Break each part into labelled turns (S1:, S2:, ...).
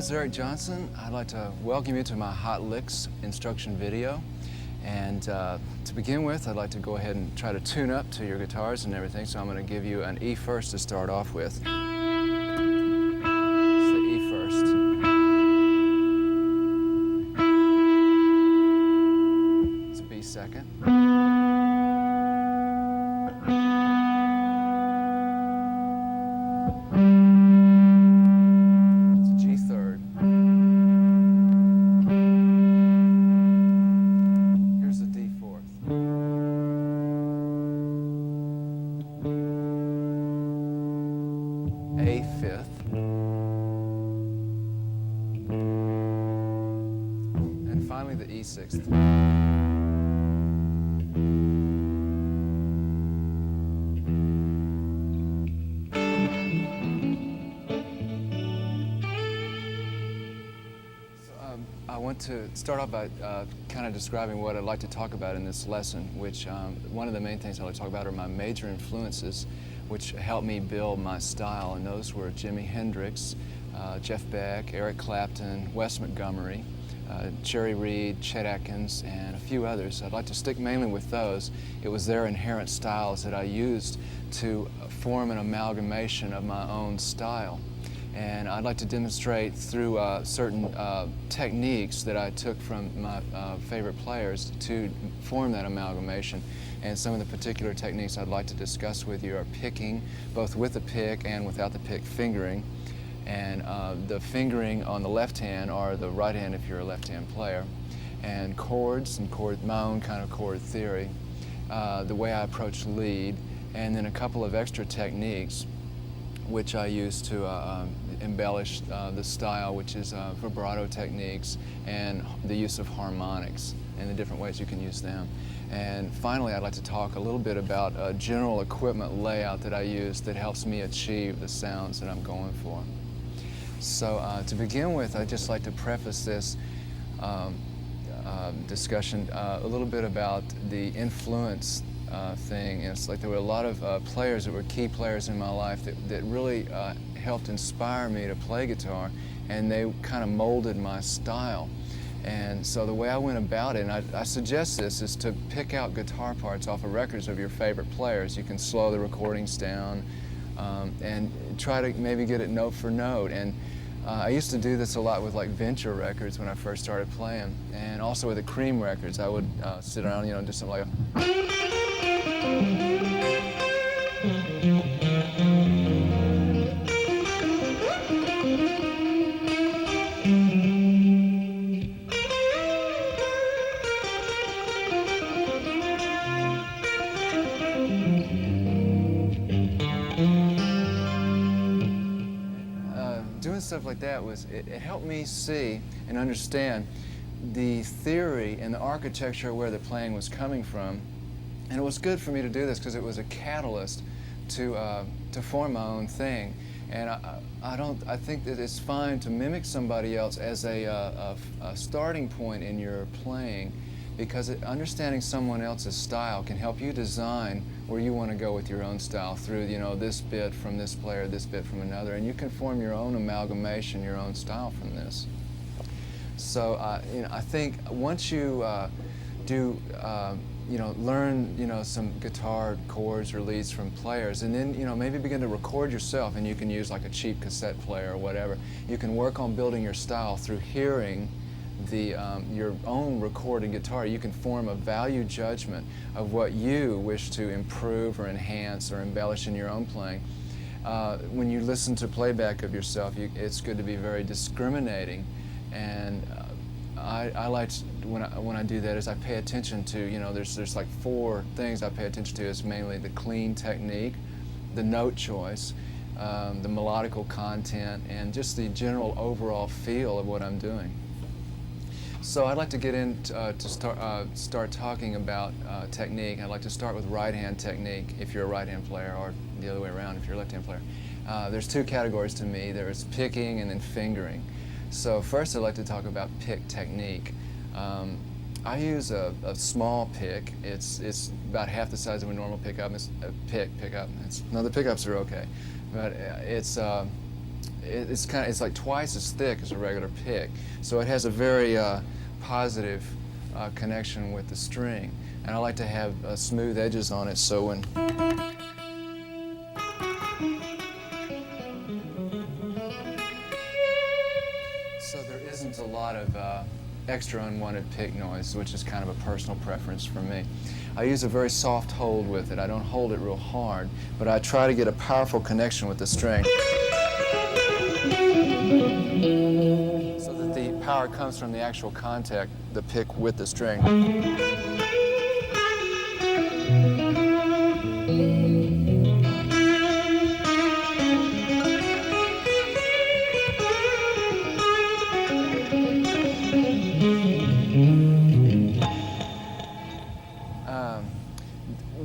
S1: is Eric Johnson. I'd like to welcome you to my Hot Licks instruction video. And to begin with, I'd like to go ahead and try to tune up to your guitars and everything. So I'm going to give you an E first to start off with. It's the E first. It's a B second. A fifth, and finally the E sixth. I want to start off by kind of describing what I'd like to talk about in this lesson, which one of the main things I'd like to talk about are my major influences which helped me build my style, and those were Jimi Hendrix, Jeff Beck, Eric Clapton, Wes Montgomery, Jerry Reed, Chet Atkins, and a few others. I'd like to stick mainly with those. It was their inherent styles that I used to form an amalgamation of my own style. And I'd like to demonstrate through certain techniques that I took from my favorite players to form that amalgamation. And some of the particular techniques I'd like to discuss with you are picking, both with the pick and without the pick fingering. And the fingering on the left hand or the right hand if you're a left-hand player. And chords and my own kind of chord theory, the way I approach lead, and then a couple of extra techniques which I use to embellish the style, which is vibrato techniques and the use of harmonics and the different ways you can use them. And finally, I'd like to talk a little bit about a general equipment layout that I use that helps me achieve the sounds that I'm going for. So to begin with, I'd just like to preface this discussion a little bit about the influence thing. It's like there were a lot of players that were key players in my life that really helped inspire me to play guitar, and they kind of molded my style. And so the way I went about it, and I suggest this, is to pick out guitar parts off of records of your favorite players. You can slow the recordings down and try to maybe get it note for note. And I used to do this a lot with like Venture records when I first started playing, and also with the Cream records. I would sit around, you know, do something like doing stuff like that it helped me see and understand the theory and the architecture where the playing was coming from. And it was good for me to do this because it was a catalyst to form my own thing. And I think that it's fine to mimic somebody else as a starting point in your playing, because understanding someone else's style can help you design where you want to go with your own style through, you know, this bit from this player, this bit from another, and you can form your own amalgamation, your own style from this. So you know, I think once you you know, learn, you know, some guitar chords or leads from players, and then, you know, maybe begin to record yourself, and you can use like a cheap cassette player or whatever. You can work on building your style through hearing your own recorded guitar. You can form a value judgment of what you wish to improve or enhance or embellish in your own playing. When you listen to playback of yourself, it's good to be very discriminating, and I like to, when I do that is I pay attention to, you know, there's like 4 things I pay attention to. It's mainly the clean technique, the note choice, the melodical content, and just the general overall feel of what I'm doing. So I'd like to get in to start talking about technique. I'd like to start with right-hand technique if you're a right-hand player, or the other way around if you're a left-hand player. There's 2 categories to me. There's picking and then fingering. So first I'd like to talk about pick technique. I use a small pick. It's about half the size of a normal pickup. It's a pickup. No, the pickups are okay, but it's it's like twice as thick as a regular pick. So it has a very positive connection with the string. And I like to have smooth edges on it, so when there isn't a lot of extra unwanted pick noise, which is kind of a personal preference for me. I use a very soft hold with it. I don't hold it real hard, but I try to get a powerful connection with the string so that the power comes from the actual contact, the pick with the string.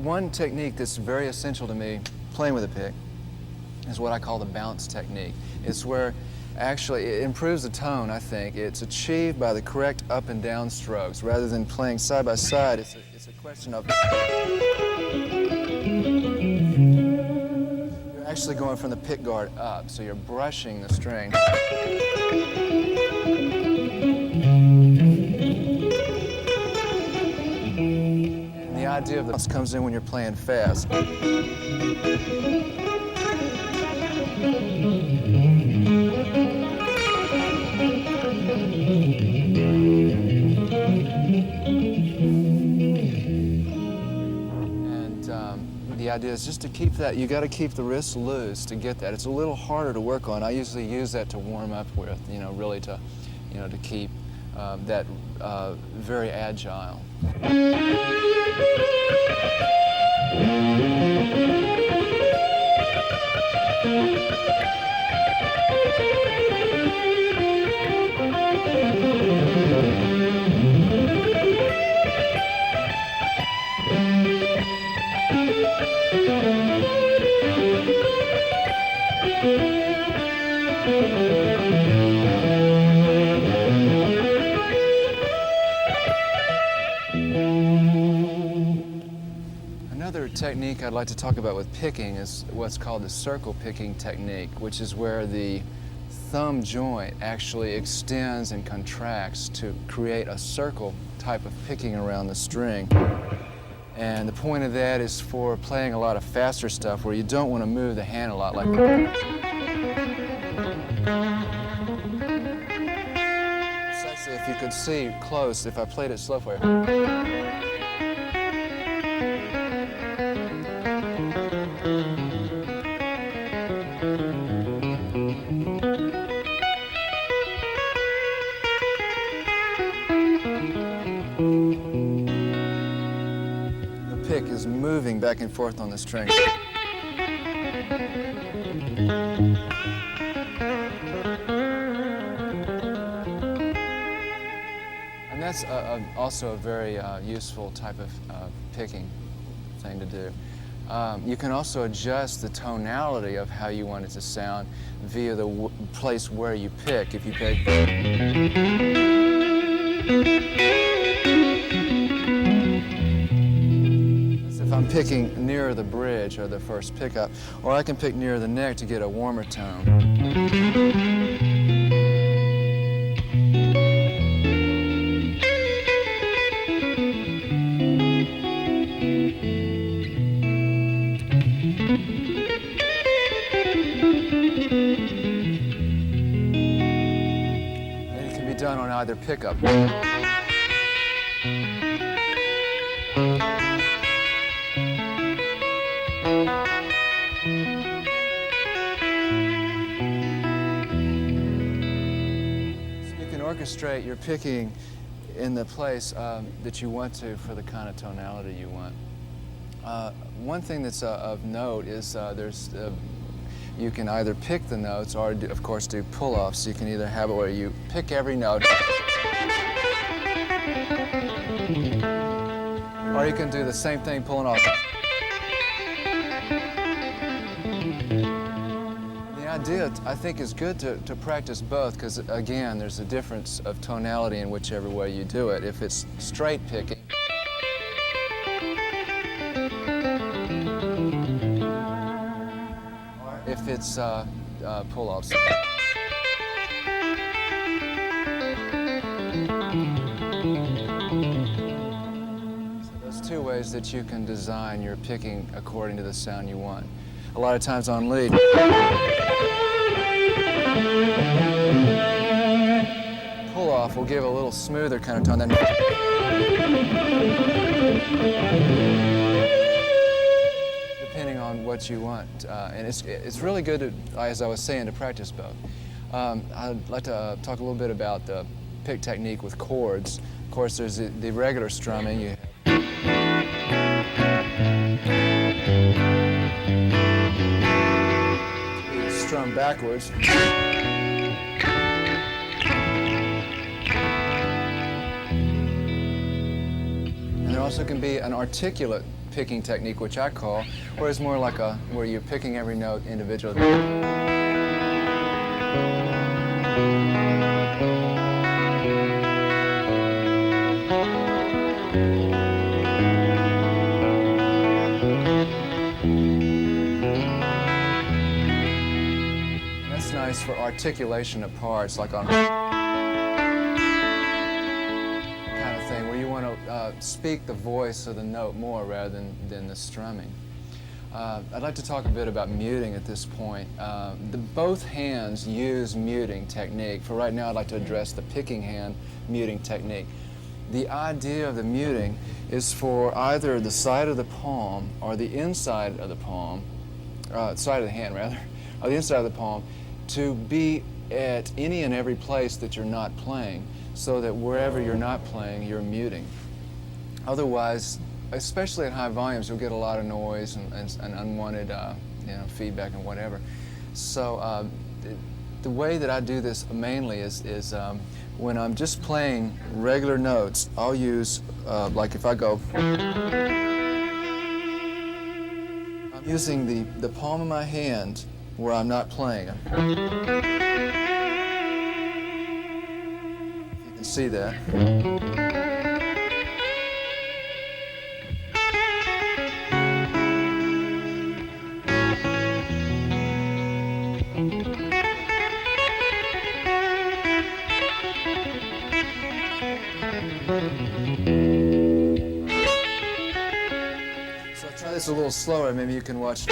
S1: One technique that's very essential to me playing with a pick is what I call the bounce technique. It's where actually it improves the tone, I think. It's achieved by the correct up and down strokes. Rather than playing side by side, it's a question of you're actually going from the pick guard up, so you're brushing the string. The idea of the bounce comes in when you're playing fast. And the idea is just to keep that, you got to keep the wrists loose to get that. It's a little harder to work on. I usually use that to warm up with, really to keep that very agile. Another technique I'd like to talk about with picking is what's called the circle picking technique, which is where the thumb joint actually extends and contracts to create a circle type of picking around the string. And the point of that is for playing a lot of faster stuff where you don't want to move the hand a lot like precisely if you could see close if I played it slow for you. Pick is moving back and forth on the string. And that's also a very useful type of picking thing to do. You can also adjust the tonality of how you want it to sound via the place where you pick. If you pick if I'm picking near the bridge or the first pickup, or I can pick near the neck to get a warmer tone. And it can be done on either pickup. Orchestrate your picking in the place that you want to for the kind of tonality you want. One thing that's of note is you can either pick the notes or, of course, do pull-offs. You can either have it where you pick every note, or you can do the same thing pulling off. The idea, I think, is good to practice both because, again, there's a difference of tonality in whichever way you do it. If it's straight picking, or if it's pull-offs. There's two ways that you can design your picking according to the sound you want. A lot of times on lead, pull-off will give a little smoother kind of tone than depending on what you want. And it's really good, to, as I was saying, to practice both. I'd like to talk a little bit about the pick technique with chords. Of course, there's the regular strumming. You strum backwards. And there also can be an articulate picking technique, which I call, where it's more like where you're picking every note individually. That's nice for articulation of parts, like on kind of thing, where you want to speak the voice of the note more rather than the strumming. I'd like to talk a bit about muting at this point. Both hands use muting technique. For right now, I'd like to address the picking hand muting technique. The idea of the muting is for either the side of the palm or the inside of the palm, side of the hand rather, or the inside of the palm, to be at any and every place that you're not playing, so that wherever you're not playing, you're muting. Otherwise, especially at high volumes, you'll get a lot of noise and unwanted feedback and whatever. So the way that I do this mainly is when I'm just playing regular notes, I'll use, like if I go, I'm using the palm of my hand where I'm not playing. You can see that. So I'll try this a little slower, maybe you can watch.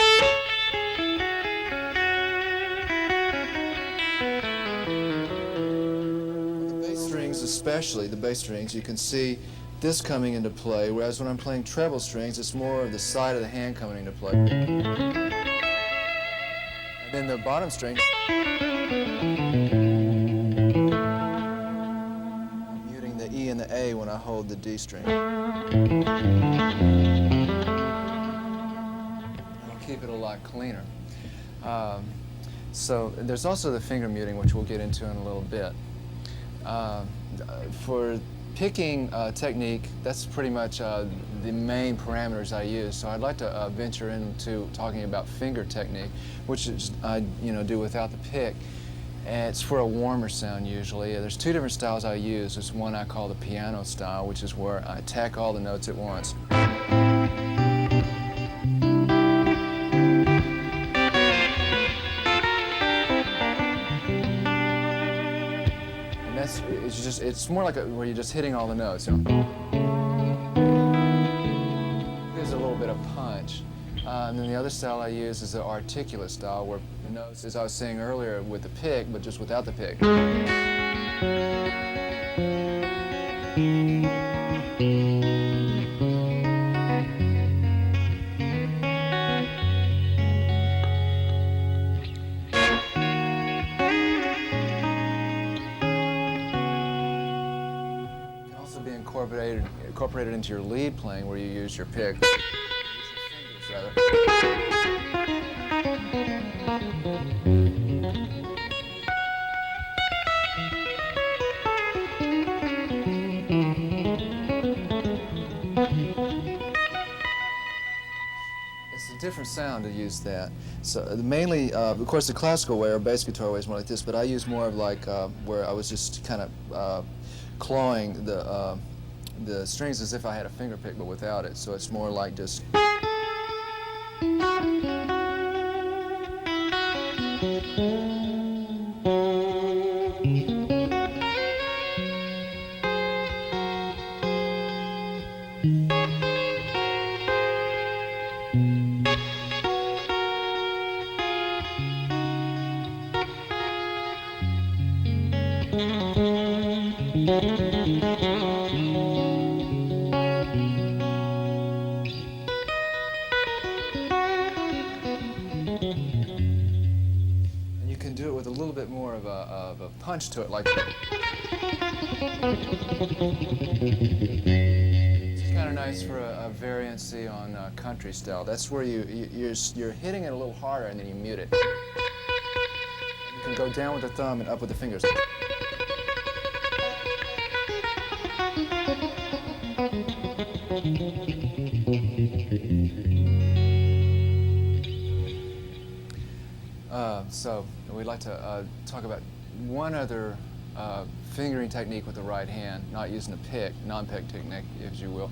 S1: Especially the bass strings, you can see this coming into play, whereas when I'm playing treble strings, it's more of the side of the hand coming into play. And then the bottom string, I'm muting the E and the A when I hold the D string. I'll keep it a lot cleaner. So there's also the finger muting, which we'll get into in a little bit. For picking technique, that's pretty much the main parameters I use. So I'd like to venture into talking about finger technique, which is I do without the pick. And it's for a warmer sound usually. There's two different styles I use. There's one I call the piano style, which is where I attack all the notes at once. It's more like where you're just hitting all the notes. There's a little bit of punch. And then the other style I use is the articulate style, where the notes, as I was saying earlier, with the pick, but just without the pick. Incorporated into your lead playing, where you use your pick. Use your fingers, It's a different sound to use that. So mainly, of course, the classical way or bass guitar way is more like this, but I use more of like where I was just kind of clawing the strings as if I had a finger pick, but without it. So it's more like just. And you can do it with a little bit more of a punch to it, like. It's kind of nice for a variancy on country style. That's where you're hitting it a little harder and then you mute it. You can go down with the thumb and up with the fingers. So we'd like to talk about one other fingering technique with the right hand, not using a pick, non-pick technique, if you will.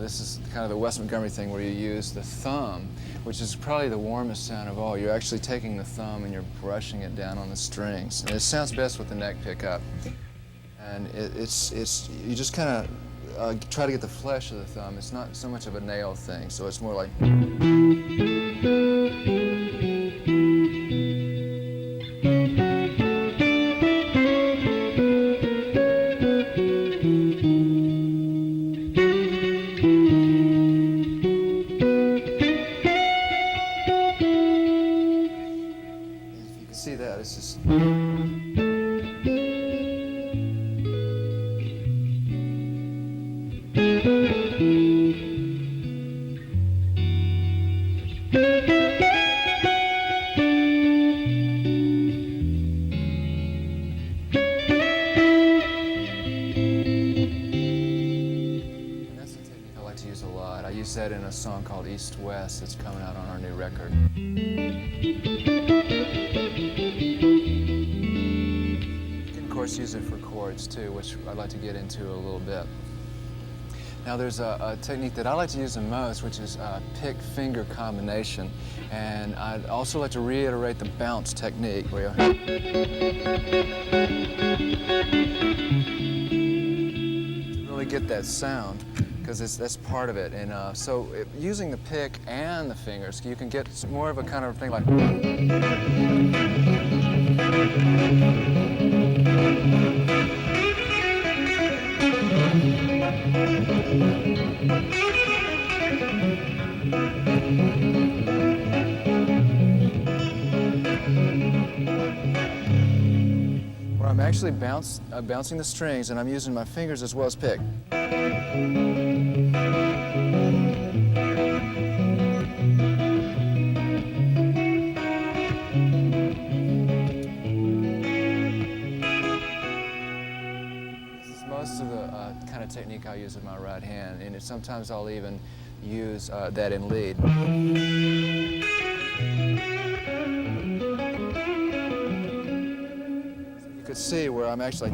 S1: This is kind of the Wes Montgomery thing where you use the thumb, which is probably the warmest sound of all. You're actually taking the thumb and you're brushing it down on the strings. And it sounds best with the neck pickup. And you just kind of try to get the flesh of the thumb. It's not so much of a nail thing, so it's more like. See that, it's just. And that's a technique I like to use a lot. I use that in a song called East West that's coming out on our new record. Of course, use it for chords too, which I'd like to get into a little bit. Now there's a technique that I like to use the most, which is pick-finger combination. And I'd also like to reiterate the bounce technique, where you really get that sound, because that's part of it. And using the pick and the fingers, you can get more of a kind of thing like. Where I'm actually bouncing the strings, and I'm using my fingers as well as pick. Most of the kind of technique I use with my right hand, and sometimes I'll even use that in lead. So you could see where I'm actually.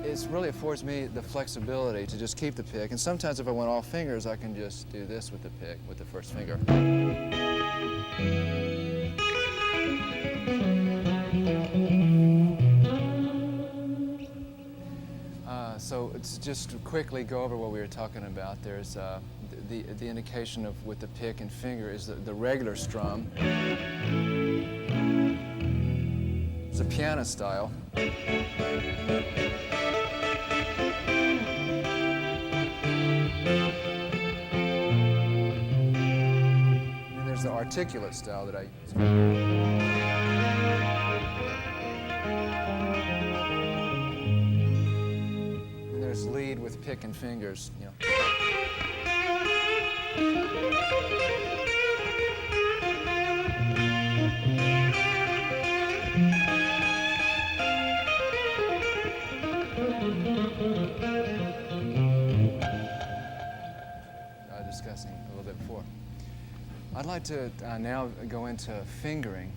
S1: It really affords me the flexibility to just keep the pick. And sometimes if I want all fingers, I can just do this with the pick, with the first finger. So to just quickly go over what we were talking about, there's the indication of with the pick and finger is the regular strum. It's a piano style. And there's the articulate style that I use. And there's lead with pick and fingers, you know. Discussing a little bit before. I'd like to now go into fingering,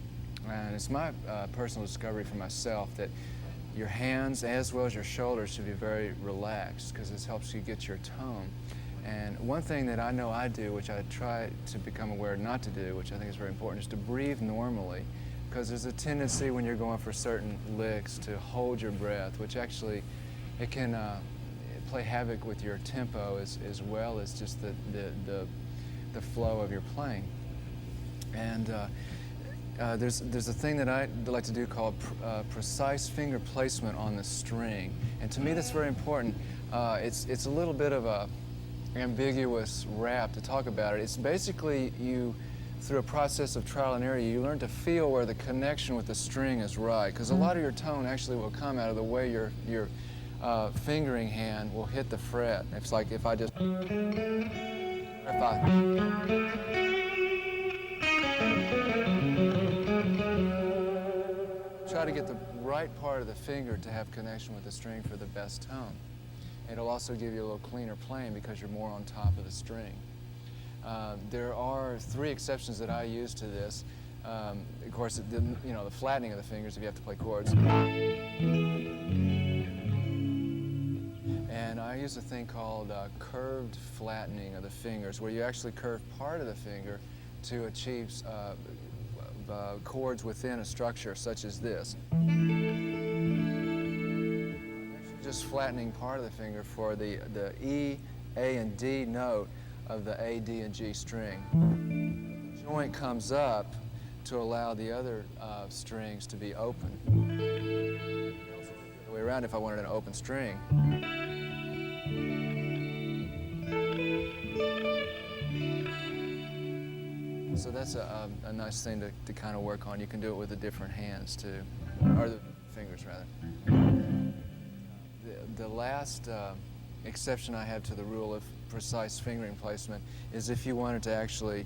S1: and it's my personal discovery for myself that your hands as well as your shoulders should be very relaxed because this helps you get your tone. And one thing that I know I do, which I try to become aware not to do, which I think is very important, is to breathe normally, because there's a tendency when you're going for certain licks to hold your breath, which actually it can play havoc with your tempo as well as just the flow of your playing. And there's a thing that I like to do called precise finger placement on the string, and to me that's very important. It's a little bit of a ambiguous rap to talk about it. It's basically through a process of trial and error, you learn to feel where the connection with the string is right, because a lot of your tone actually will come out of the way your fingering hand will hit the fret. It's like if I try to get the right part of the finger to have connection with the string for the best tone. It'll also give you a little cleaner playing because you're more on top of the string. There are 3 exceptions that I use to this. Of course, the flattening of the fingers if you have to play chords. And I use a thing called curved flattening of the fingers, where you actually curve part of the finger to achieve chords within a structure such as this. Just flattening part of the finger for the E, A, and D note of the A, D, and G string. The joint comes up to allow the other strings to be open. The way around if I wanted an open string. So that's a nice thing to kind of work on. You can do it with the different hands too, or the fingers rather. The last exception I have to the rule of precise fingering placement is if you wanted to actually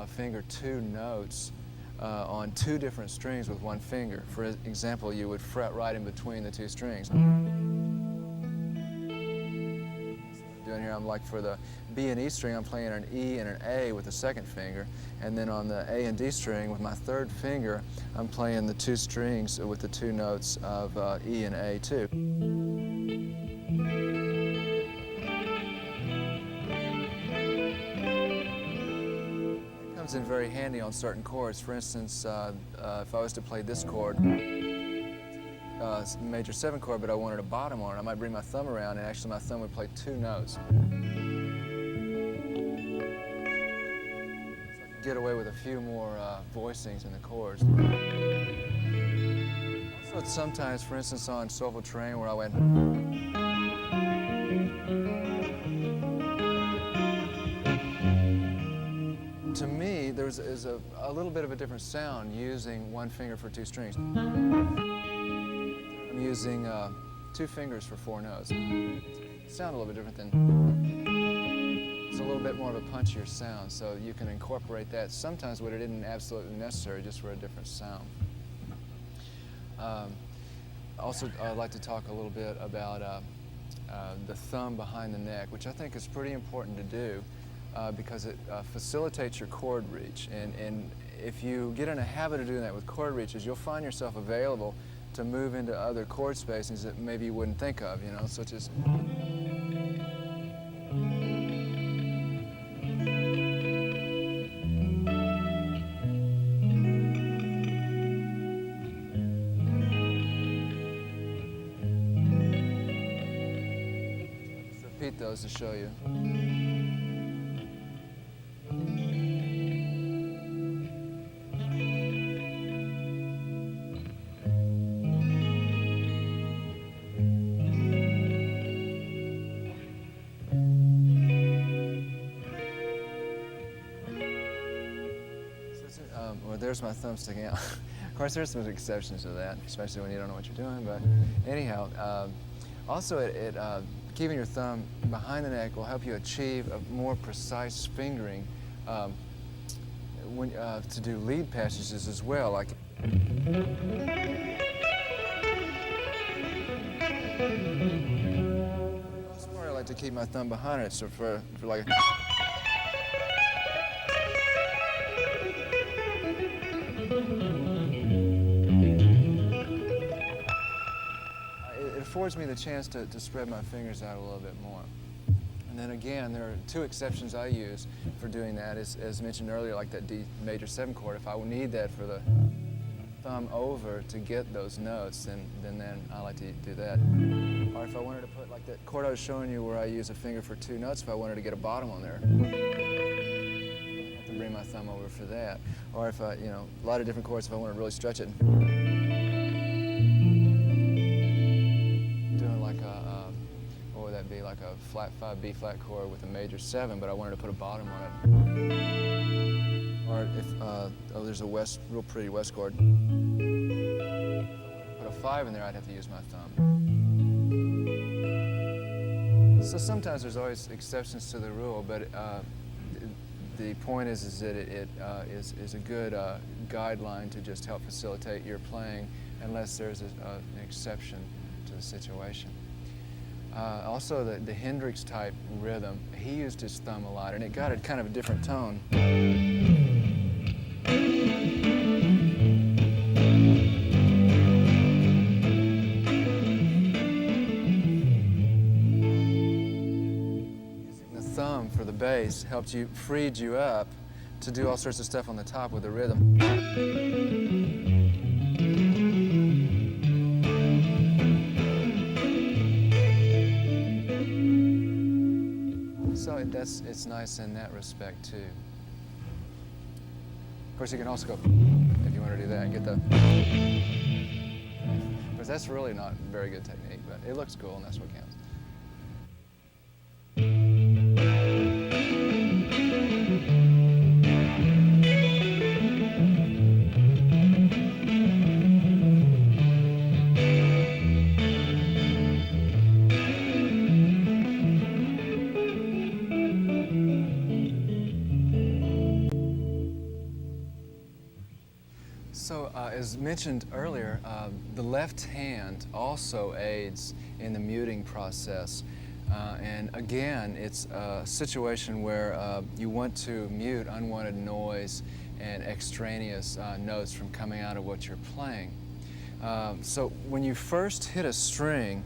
S1: finger 2 notes on 2 different strings with 1 finger. For example, you would fret right in between the 2 strings. Doing here, I'm like for the B and E string, I'm playing an E and an A with the 2nd finger, and then on the A and D string with my 3rd finger, I'm playing the 2 strings with the 2 notes of E and A too. It comes in very handy on certain chords. For instance, if I was to play this chord, major 7 chord, but I wanted a bottom on it, I might bring my thumb around and actually my thumb would play 2 notes. So I can get away with a few more voicings in the chords. Also, sometimes, for instance, on Soulful Terrain where I went, to me, there's a little bit of a different sound using 1 finger for 2 strings. I'm using 2 fingers for 4 notes. Sound a little bit different than. It's a little bit more of a punchier sound, so you can incorporate that sometimes when it isn't absolutely necessary, just for a different sound. Also, I'd like to talk a little bit about the thumb behind the neck, which I think is pretty important to do because it facilitates your chord reach. And if you get in a habit of doing that with chord reaches, you'll find yourself available to move into other chord spacings that maybe you wouldn't think of, such as. Let's repeat those to show you. Well, there's my thumb sticking out. Of course, there's some exceptions to that, especially when you don't know what you're doing. But anyhow, also keeping your thumb behind the neck will help you achieve a more precise fingering to do lead passages as well. Like. Most part, I like to keep my thumb behind it, so for like. It affords me the chance to spread my fingers out a little bit more. And then again, there are 2 exceptions I use for doing that, as mentioned earlier, like that D major 7 chord. If I need that for thumb over to get those notes, then I like to do that. Or if I wanted to put, like that chord I was showing you where I use a finger for 2 notes, if I wanted to get a bottom on there, I have to bring my thumb over for that. Or if I, a lot of different chords, if I want to really stretch it. Doing like what would that be, like a flat 5 B flat chord with a major 7, but I wanted to put a bottom on it. Or if, there's a real pretty West chord. Put a 5 in there, I'd have to use my thumb. So sometimes there's always exceptions to the rule, but the point is that it is a good guideline to just help facilitate your playing, unless there's an exception to the situation. Also, the Hendrix type rhythm, he used his thumb a lot, and it got a kind of a different tone. For the bass freed you up to do all sorts of stuff on the top with the rhythm. So it's nice in that respect too. Of course, you can also go, if you want to do that, and get the. Because that's really not a very good technique, but it looks cool, and that's what counts. So, as mentioned earlier, the left hand also aids in the muting process. And again, it's a situation where you want to mute unwanted noise and extraneous notes from coming out of what you're playing. So when you first hit a string,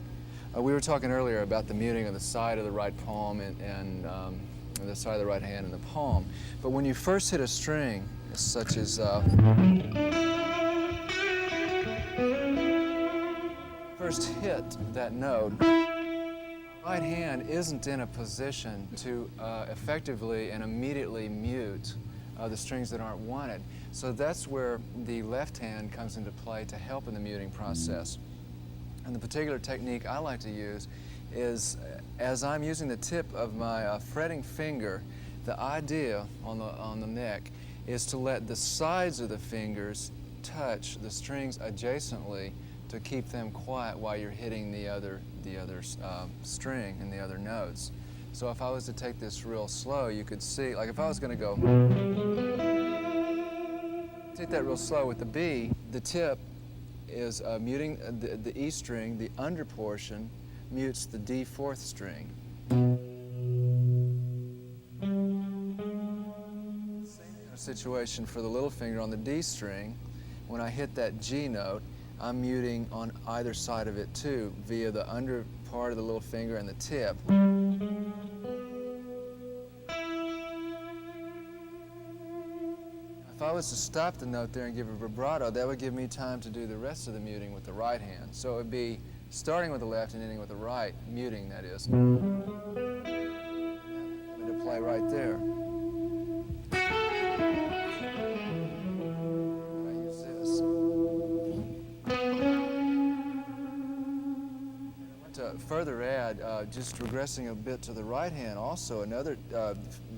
S1: we were talking earlier about the muting of the side of the right palm and the side of the right hand and the palm. But when you first hit a string, such as first hit that note, right hand isn't in a position to effectively and immediately mute the strings that aren't wanted. So that's where the left hand comes into play to help in the muting process. And the particular technique I like to use is, as I'm using the tip of my fretting finger, the idea on the neck is to let the sides of the fingers touch the strings adjacently to keep them quiet while you're hitting the other string and the other notes. So if I was to take this real slow, you could see, like if I was going to go, take that real slow with the B, the tip is muting the E string, the under portion mutes the D fourth string. Same situation for the little finger on the D string. When I hit that G note, I'm muting on either side of it too, via the under part of the little finger and the tip. If I was to stop the note there and give a vibrato, that would give me time to do the rest of the muting with the right hand. So it would be starting with the left and ending with the right, muting that is. To play right there. Further add, just regressing a bit to the right hand, also another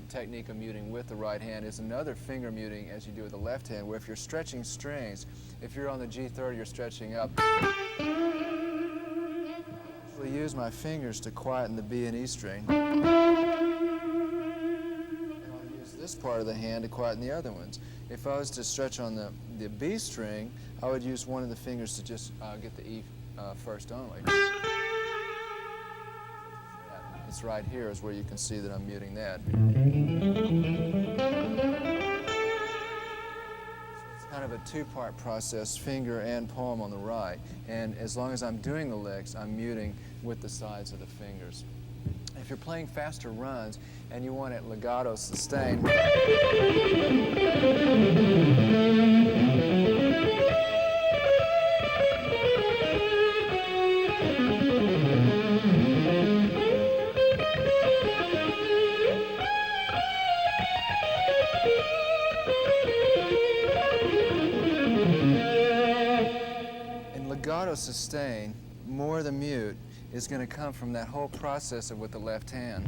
S1: technique of muting with the right hand is another finger muting as you do with the left hand, where if you're stretching strings, if you're on the G30, you're stretching up. I actually use my fingers to quieten the B and E string. And I'll use this part of the hand to quieten the other ones. If I was to stretch on the B string, I would use one of the fingers to just get the E first only. It's right here is where you can see that I'm muting that. So it's kind of a two-part process, finger and palm on the right. And as long as I'm doing the licks, I'm muting with the sides of the fingers. If you're playing faster runs and you want it legato sustained, legato sustain, more of the mute, is going to come from that whole process of with the left hand.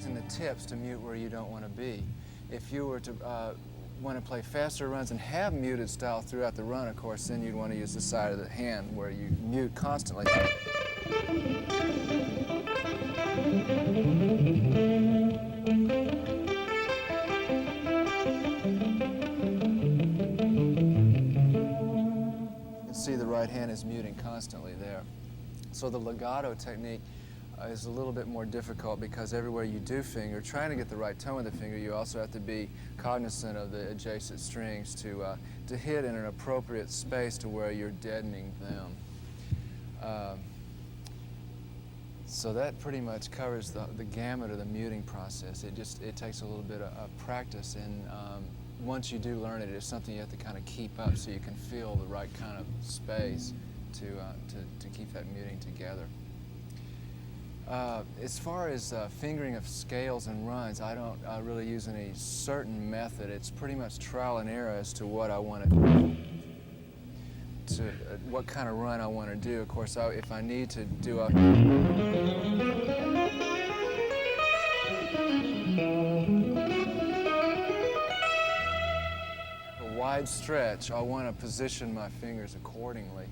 S1: And the tips to mute where you don't want to be. If you were to want to play faster runs and have muted style throughout the run, of course, then you'd want to use the side of the hand where you mute constantly. See, the right hand is muting constantly there. So the legato technique is a little bit more difficult because everywhere you do finger, trying to get the right tone with the finger, you also have to be cognizant of the adjacent strings to hit in an appropriate space to where you're deadening them. So that pretty much covers the gamut of the muting process. It takes a little bit of practice, and once you do learn it, it's something you have to kind of keep up so you can feel the right kind of space to keep that muting together. As far as fingering of scales and runs, I don't really use any certain method. It's pretty much trial and error as to what I want to do, what kind of run I want to do. Of course, if I need to do a wide stretch, I want to position my fingers accordingly.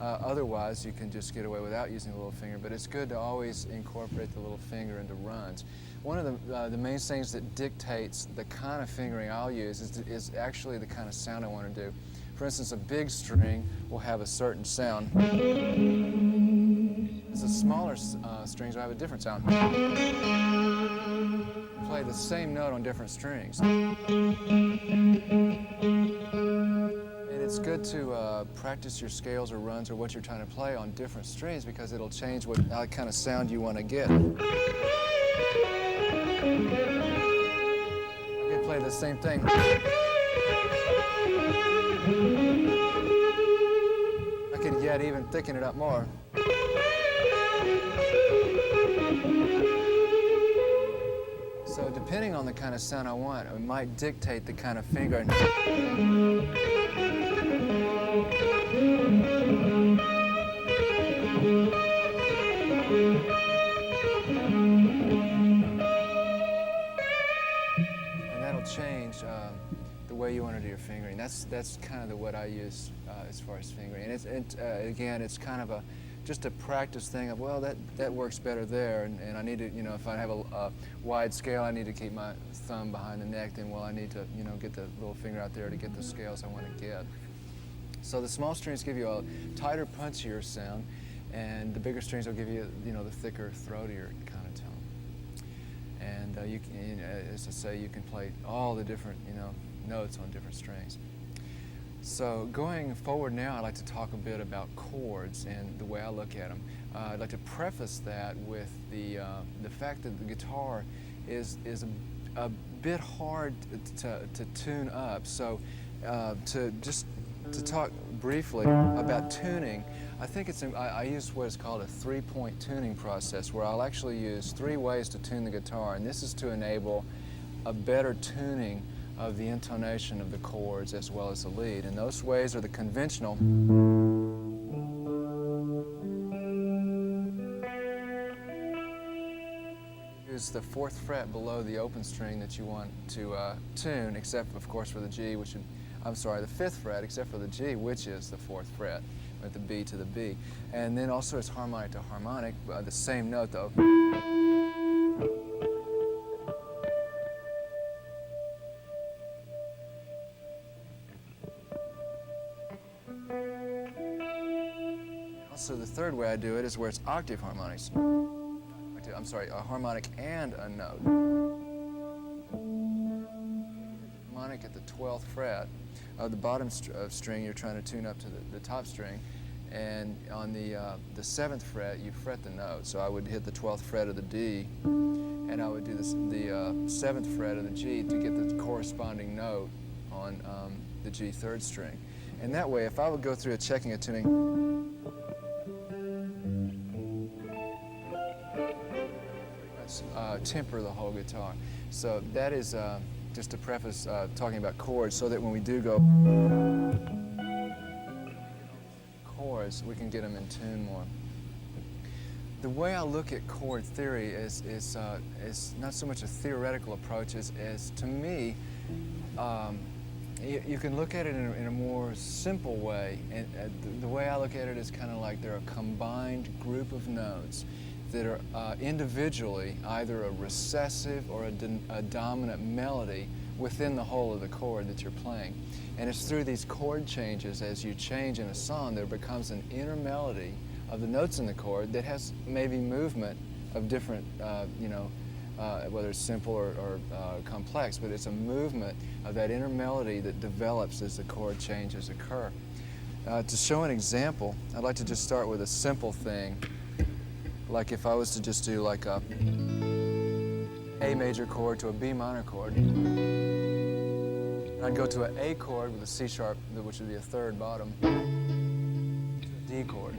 S1: Otherwise, you can just get away without using the little finger, but it's good to always incorporate the little finger into runs. One of the main things that dictates the kind of fingering I'll use is actually the kind of sound I want to do. For instance, a big string will have a certain sound. As the smaller strings will have a different sound. Play the same note on different strings. It's good to practice your scales or runs or what you're trying to play on different strings because it'll change what kind of sound you want to get. You can play the same thing. I could yet even thicken it up more. So depending on the kind of sound I want, it might dictate the kind of finger. And that'll change the way you want to do your fingering. That's kind of what I use as far as fingering. And again, it's kind of just a practice thing of, well, that works better there, and I need to, if I have a wide scale, I need to keep my thumb behind the neck, then, well, I need to, get the little finger out there to get the scales I want to get. So the small strings give you a tighter, punchier sound, and the bigger strings will give you, the thicker, throatier kind of tone. And you can, as I say, you can play all the different, notes on different strings. So going forward now, I'd like to talk a bit about chords and the way I look at them. I'd like to preface that with the fact that the guitar is a bit hard to tune up. So to talk briefly about tuning, I think I use what is called a three-point tuning process, where I'll actually use 3 ways to tune the guitar, and this is to enable a better tuning of the intonation of the chords as well as the lead. And those ways are the conventional. Use the 4th fret below the open string that you want to tune, except of course for the G, the 5th fret, except for the G, which is the 4th fret, with the B to the B. And then also it's harmonic to harmonic, the same note though. So the 3rd way I do it is where it's octave harmonics. A harmonic and a note. Harmonic at the 12th fret of the bottom string you're trying to tune up to the top string, and on the 7th fret you fret the note. So I would hit the 12th fret of the D, and I would do the 7th fret of the G to get the corresponding note on the G 3rd string. And that way, if I would go through checking a tuning, temper the whole guitar. So that is just to preface talking about chords, so that when we do go chords, we can get them in tune more. The way I look at chord theory is not so much a theoretical approach as to me, you can look at it in a more simple way. And the way I look at it is kind of like they're a combined group of notes that are individually either a recessive or a dominant melody within the whole of the chord that you're playing. And it's through these chord changes, as you change in a song, there becomes an inner melody of the notes in the chord that has maybe movement of different, whether it's simple or complex, but it's a movement of that inner melody that develops as the chord changes occur. To show an example, I'd like to just start with a simple thing. Like if I was to just do like a A major chord to a B minor chord, I'd go to an A chord with a C sharp, which would be a third bottom, to a D chord.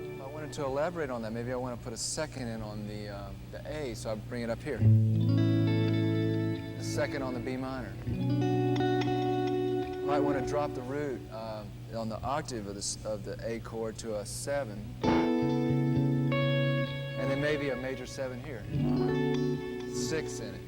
S1: If I wanted to elaborate on that, maybe I want to put a second in on the A, so I bring it up here. A second on the B minor. I might want to drop the root on the octave of the A chord to a 7. And then maybe a major 7 here. 6 in it.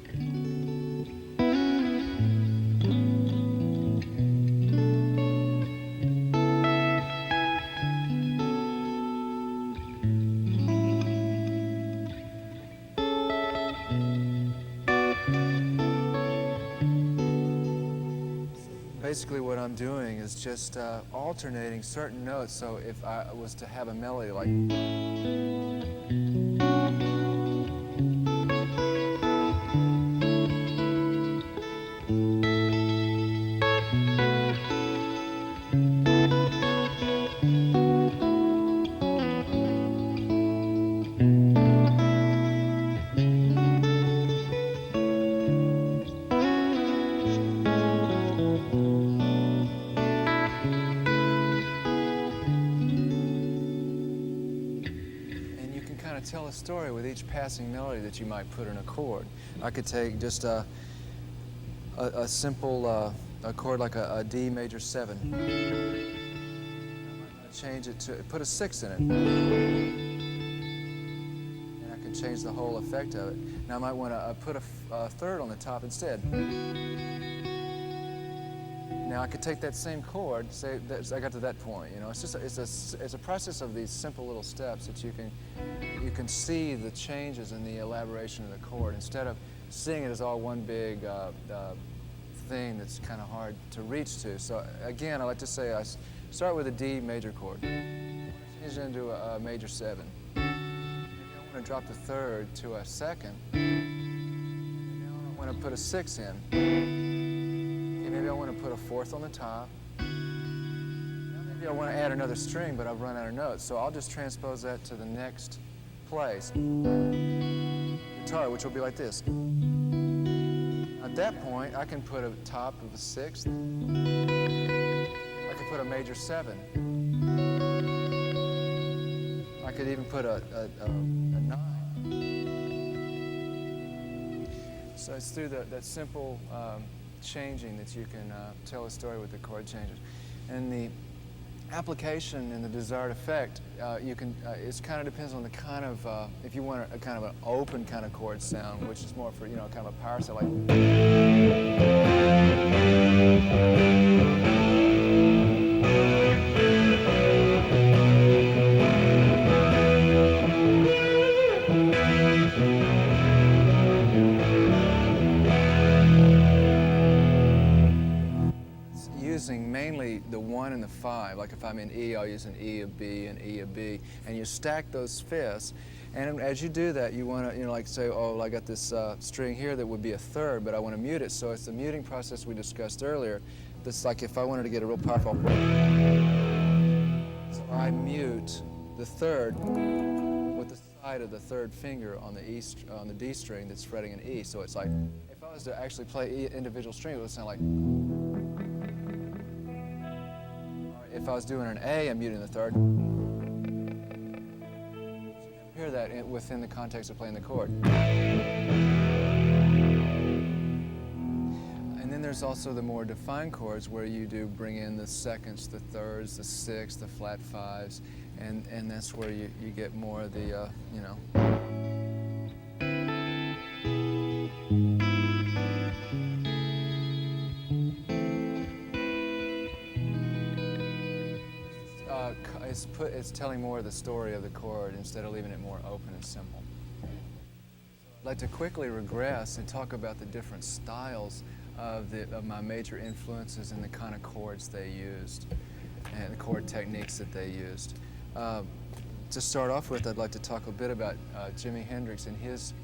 S1: Basically what I'm doing is just alternating certain notes. So if I was to have a melody like, tell a story with each passing melody that you might put in a chord. I could take just a simple a chord like a D major 7. I might change it to, put a 6 in it. And I can change the whole effect of it. Now I might want to put a third on the top instead. Now I could take that same chord, say that I got to that point. You know, it's just it's a process of these simple little steps that you can see the changes in the elaboration of the chord instead of seeing it as all one big thing that's kind of hard to reach to. So again, I like to say I start with a D major chord, change it into a major 7. Maybe I want to drop the third to a second. Now I want to put a 6 in. Maybe I want to put a fourth on the top. Maybe I want to add another string, but I've run out of notes. So I'll just transpose that to the next place. Guitar, which will be like this. At that point, I can put a top of a 6th. I could put a major 7. I could even put a 9. So it's through that simple changing that you can tell a story with the chord changes. And the application and the desired effect, it kind of depends on the kind of, if you want a kind of an open kind of chord sound, which is more for, kind of a power sound like. Using mainly the 1 and the 5. Like if I'm in E, I'll use an E, a B, an E, a B, and you stack those fifths. And as you do that, you want to, like say, oh, I got this string here that would be a third, but I want to mute it. So it's the muting process we discussed earlier. That's like if I wanted to get a real powerful. So I mute the third with the side of the third finger on the on the D string that's fretting an E. So it's like if I was to actually play individual strings, it would sound like. If I was doing an A, I'm muting the third. Hear that within the context of playing the chord. And then there's also the more defined chords where you do bring in the seconds, the thirds, the sixths, the flat fives, and that's where you get more of the, you know. It's telling more of the story of the chord instead of leaving it more open and simple. I'd like to quickly regress and talk about the different styles of my major influences and the kind of chords they used and the chord techniques that they used. To start off with, I'd like to talk a bit about Jimi Hendrix and his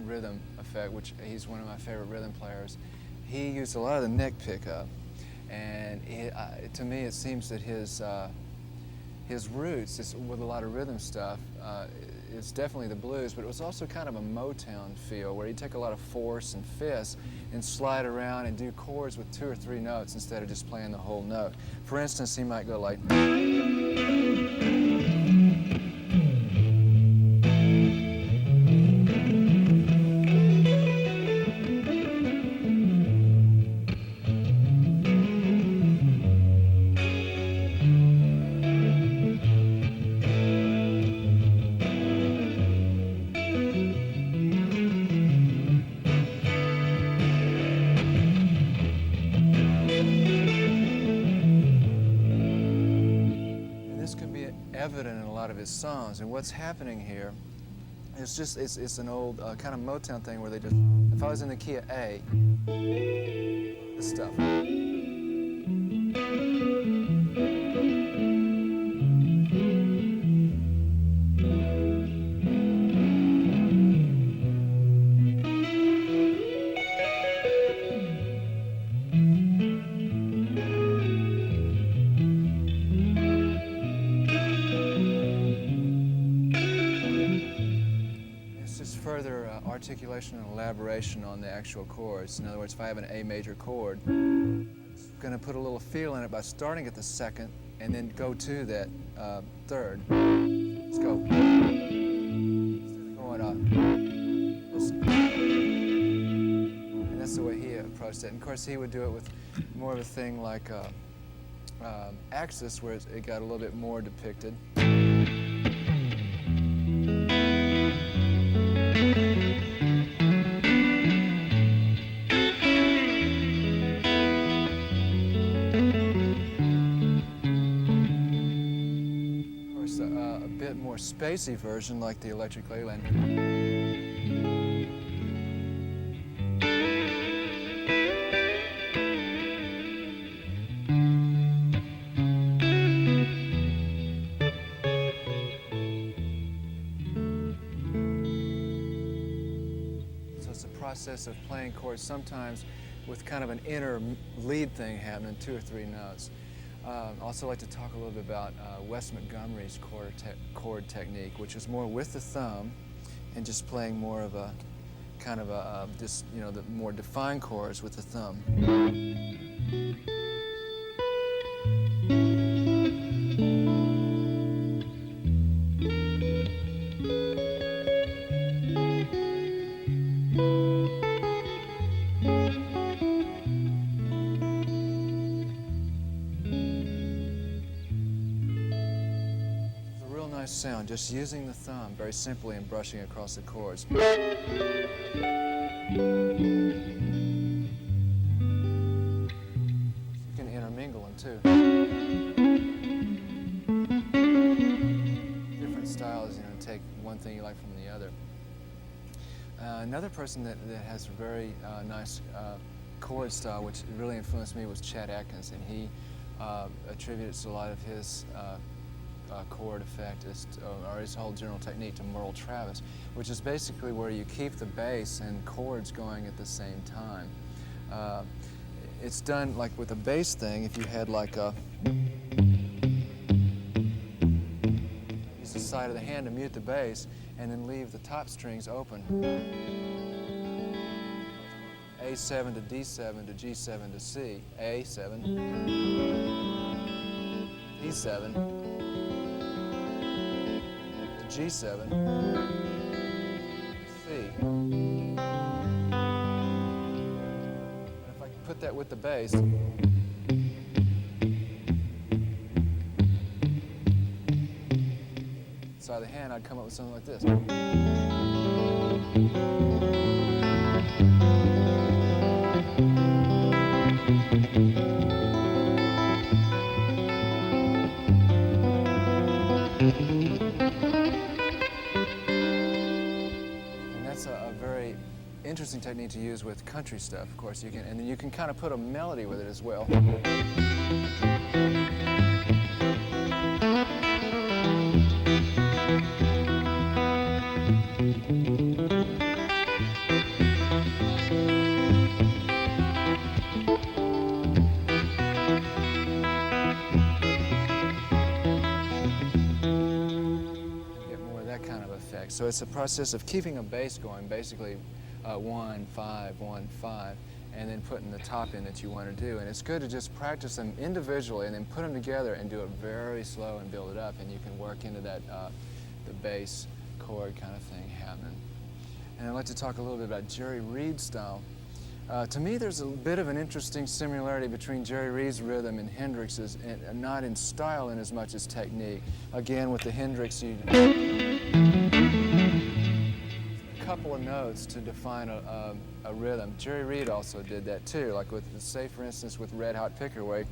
S1: rhythm effect, which he's one of my favorite rhythm players. He used a lot of the neck pickup, and to me it seems that his roots is with a lot of rhythm stuff. It's definitely the blues, but it was also kind of a Motown feel where he'd take a lot of force and fifths and slide around and do chords with 2 or 3 notes instead of just playing the whole note. For instance, he might go like. Evident in a lot of his songs, and what's happening here is just it's an old kind of Motown thing where they just, if I was in the key of A, this stuff. Articulation and elaboration on the actual chords. In other words, if I have an A major chord, I'm going to put a little feel in it by starting at the second and then go to that third. Let's go. Going up. And that's the way he approached it. And of course, he would do it with more of a thing like Axis, where it got a little bit more depicted. More spacey version like the Electric Leyland. So it's a process of playing chords sometimes with kind of an inner lead thing happening, 2 or 3 notes. Also like to talk a little bit about Wes Montgomery's chord technique, which is more with the thumb and just playing more of a kind of a just, you know, the more defined chords with the thumb. Sound, just using the thumb very simply and brushing across the chords. You can intermingle them too. Different styles, you know, take one thing you like from the other. Another person that has a very nice chord style, which really influenced me, was Chet Atkins, and he attributes a lot of his chord effect or his whole general technique to Merle Travis, which is basically where you keep the bass and chords going at the same time. It's done like with a bass thing. If you had like a use the side of the hand to mute the bass and then leave the top strings open. A7 to D7 to G7 to C. A7, D7. G7, C. And if I put that with the bass, side of the hand, I'd come up with something like this. And that's a very interesting technique to use with country stuff, of course. You can, and then you can kind of put a melody with it as well. So it's a process of keeping a bass going, basically 1, 5, 1, 5, and then putting the top in that you want to do. And it's good to just practice them individually and then put them together and do it very slow and build it up, and you can work into that the bass chord kind of thing happening. And I'd like to talk a little bit about Jerry Reed's style. To me, there's a bit of an interesting similarity between Jerry Reed's rhythm and Hendrix's, and not in style in as much as technique. Again, with the Hendrix, you couple of notes to define a rhythm. Jerry Reed also did that too, like with, say for instance, with Red Hot Pickerway.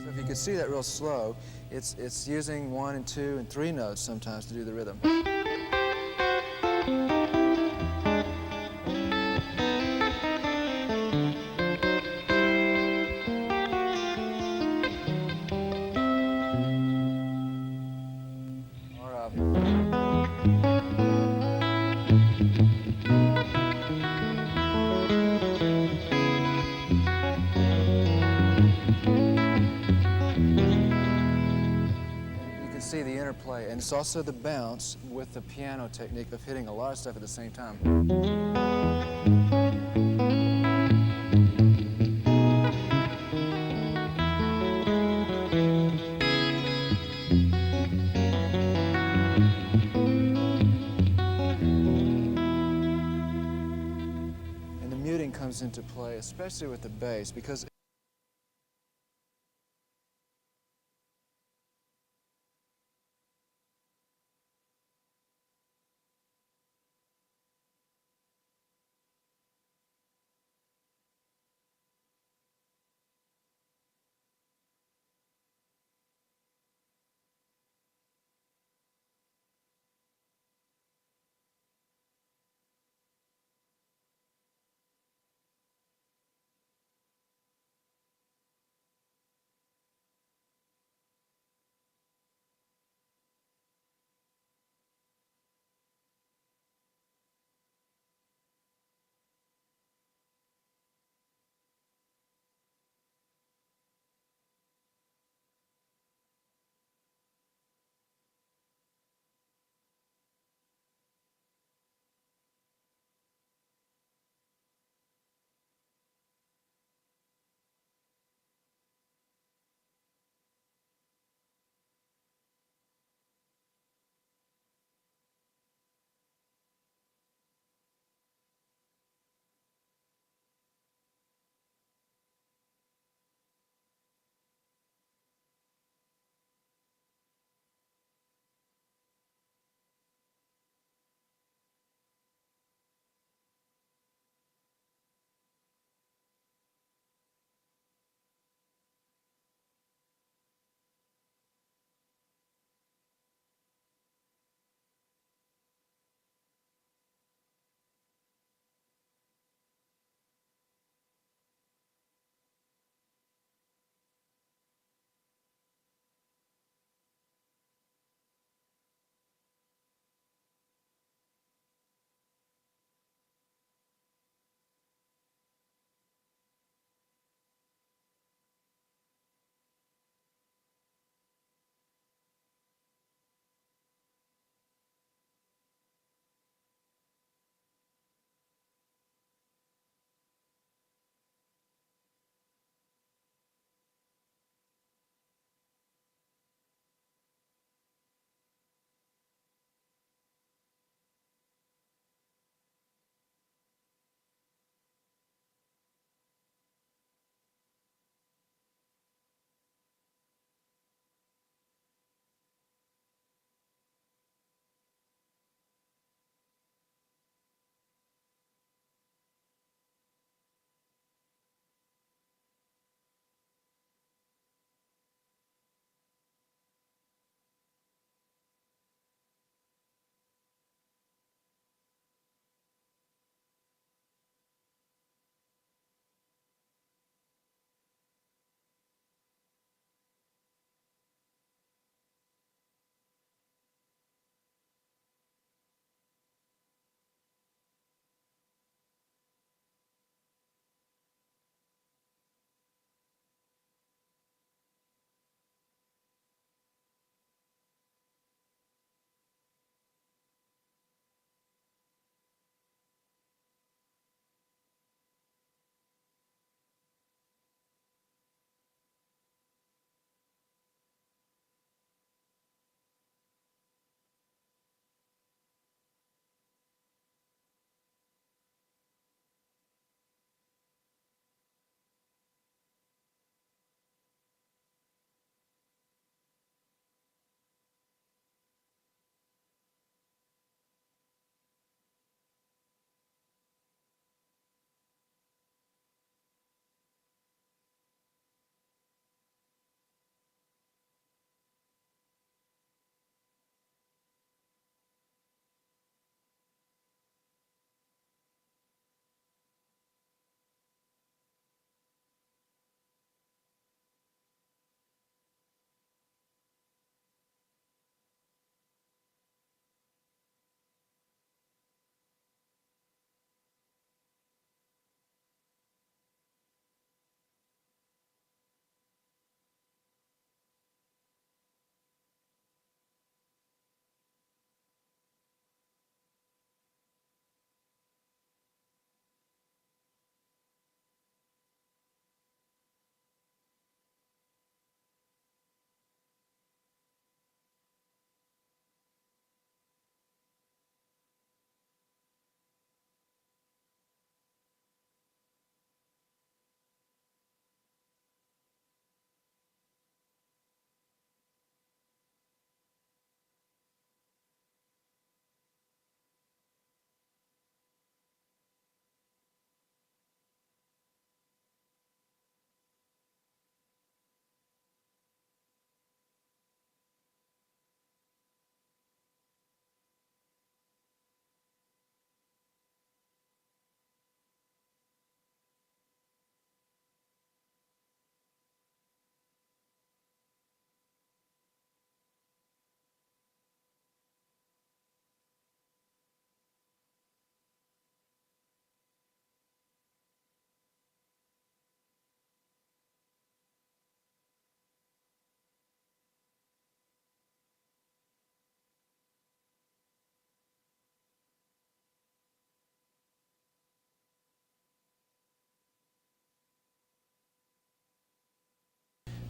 S1: So if you could see that real slow, it's using 1 and 2 and 3 notes sometimes to do the rhythm. See the interplay, and it's also the bounce with the piano technique of hitting a lot of stuff at the same time. And the muting comes into play, especially with the bass, because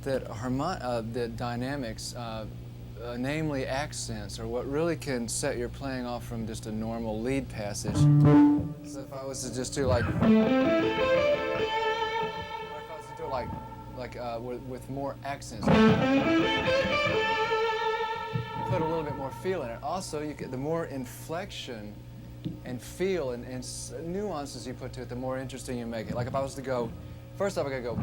S1: that dynamics, namely accents, are what really can set your playing off from just a normal lead passage. So if I was to just do like, or if I was to do it with more accents, put a little bit more feel in it. Also, you get the more inflection and feel and nuances you put to it, the more interesting you make it. Like if I was to go, first off I could go,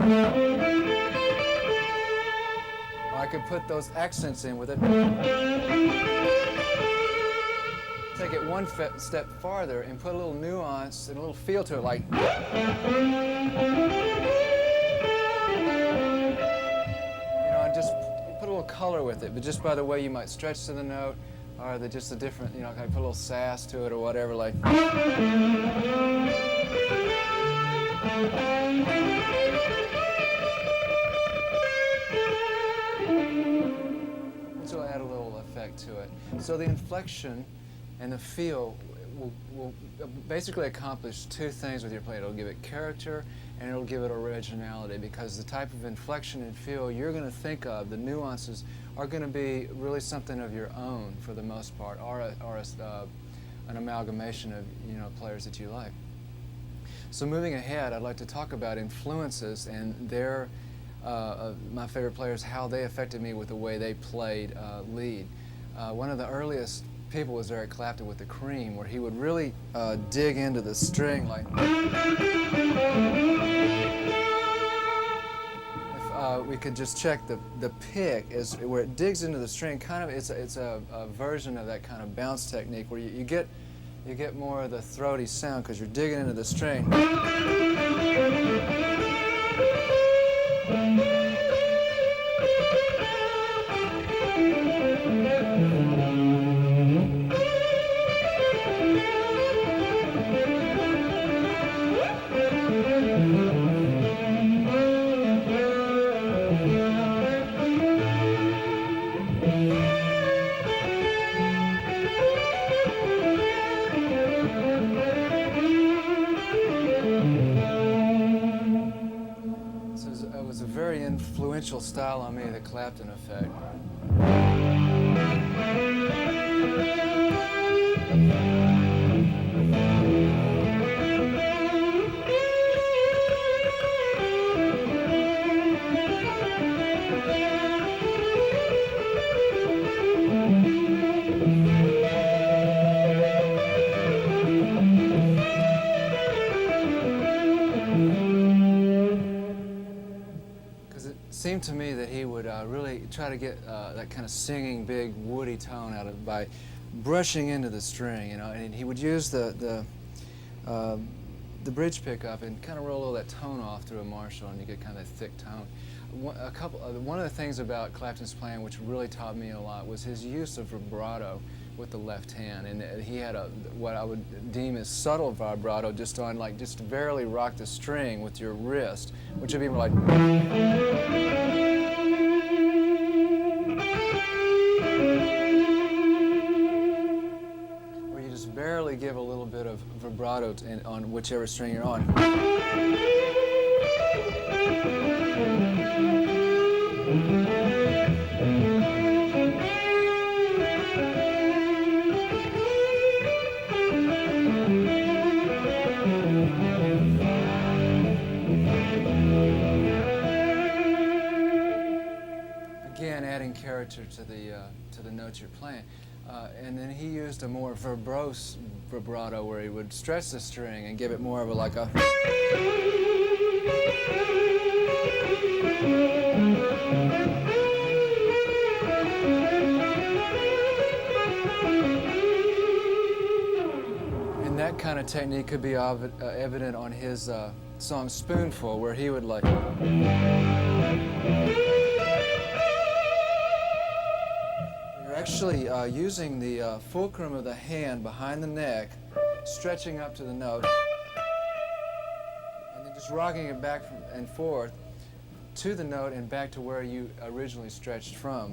S1: or I could put those accents in with it. Take it one step farther and put a little nuance and a little feel to it, like, and just put a little color with it, but just by the way you might stretch to the note, or just the different, kind of put a little sass to it or whatever, like. Which will add a little effect to it. So the inflection and the feel will basically accomplish two things with your playing. It'll give it character and it'll give it originality, because the type of inflection and feel you're going to think of, the nuances, are going to be really something of your own for the most part, or an amalgamation of players that you like. So moving ahead, I'd like to talk about influences and their my favorite players, how they affected me with the way they played lead. One of the earliest people was Eric Clapton with the Cream, where he would really dig into the string like. If we could just check the pick is where it digs into the string. Kind of, it's a version of that kind of bounce technique where you get more of the throaty sound because you're digging into the string. It was a very influential style on me, the Clapton effect. Seemed to me that he would really try to get that kind of singing, big, woody tone out of it by brushing into the string, and he would use the bridge pickup and kind of roll all that tone off through a Marshall, and you get kind of a thick tone. One of the things about Clapton's playing which really taught me a lot was his use of vibrato with the left hand, and he had what I would deem as subtle vibrato, just barely rock the string with your wrist, which would be more like. Where you just barely give a little bit of vibrato on whichever string you're on. Again, adding character to the notes you're playing, and then he used a more verbose vibrato where he would stretch the string and give it more of a like a. And that kind of technique could be evident on his song Spoonful, where he would like. You're actually using the fulcrum of the hand behind the neck, stretching up to the note, and then just rocking it back and forth to the note and back to where you originally stretched from.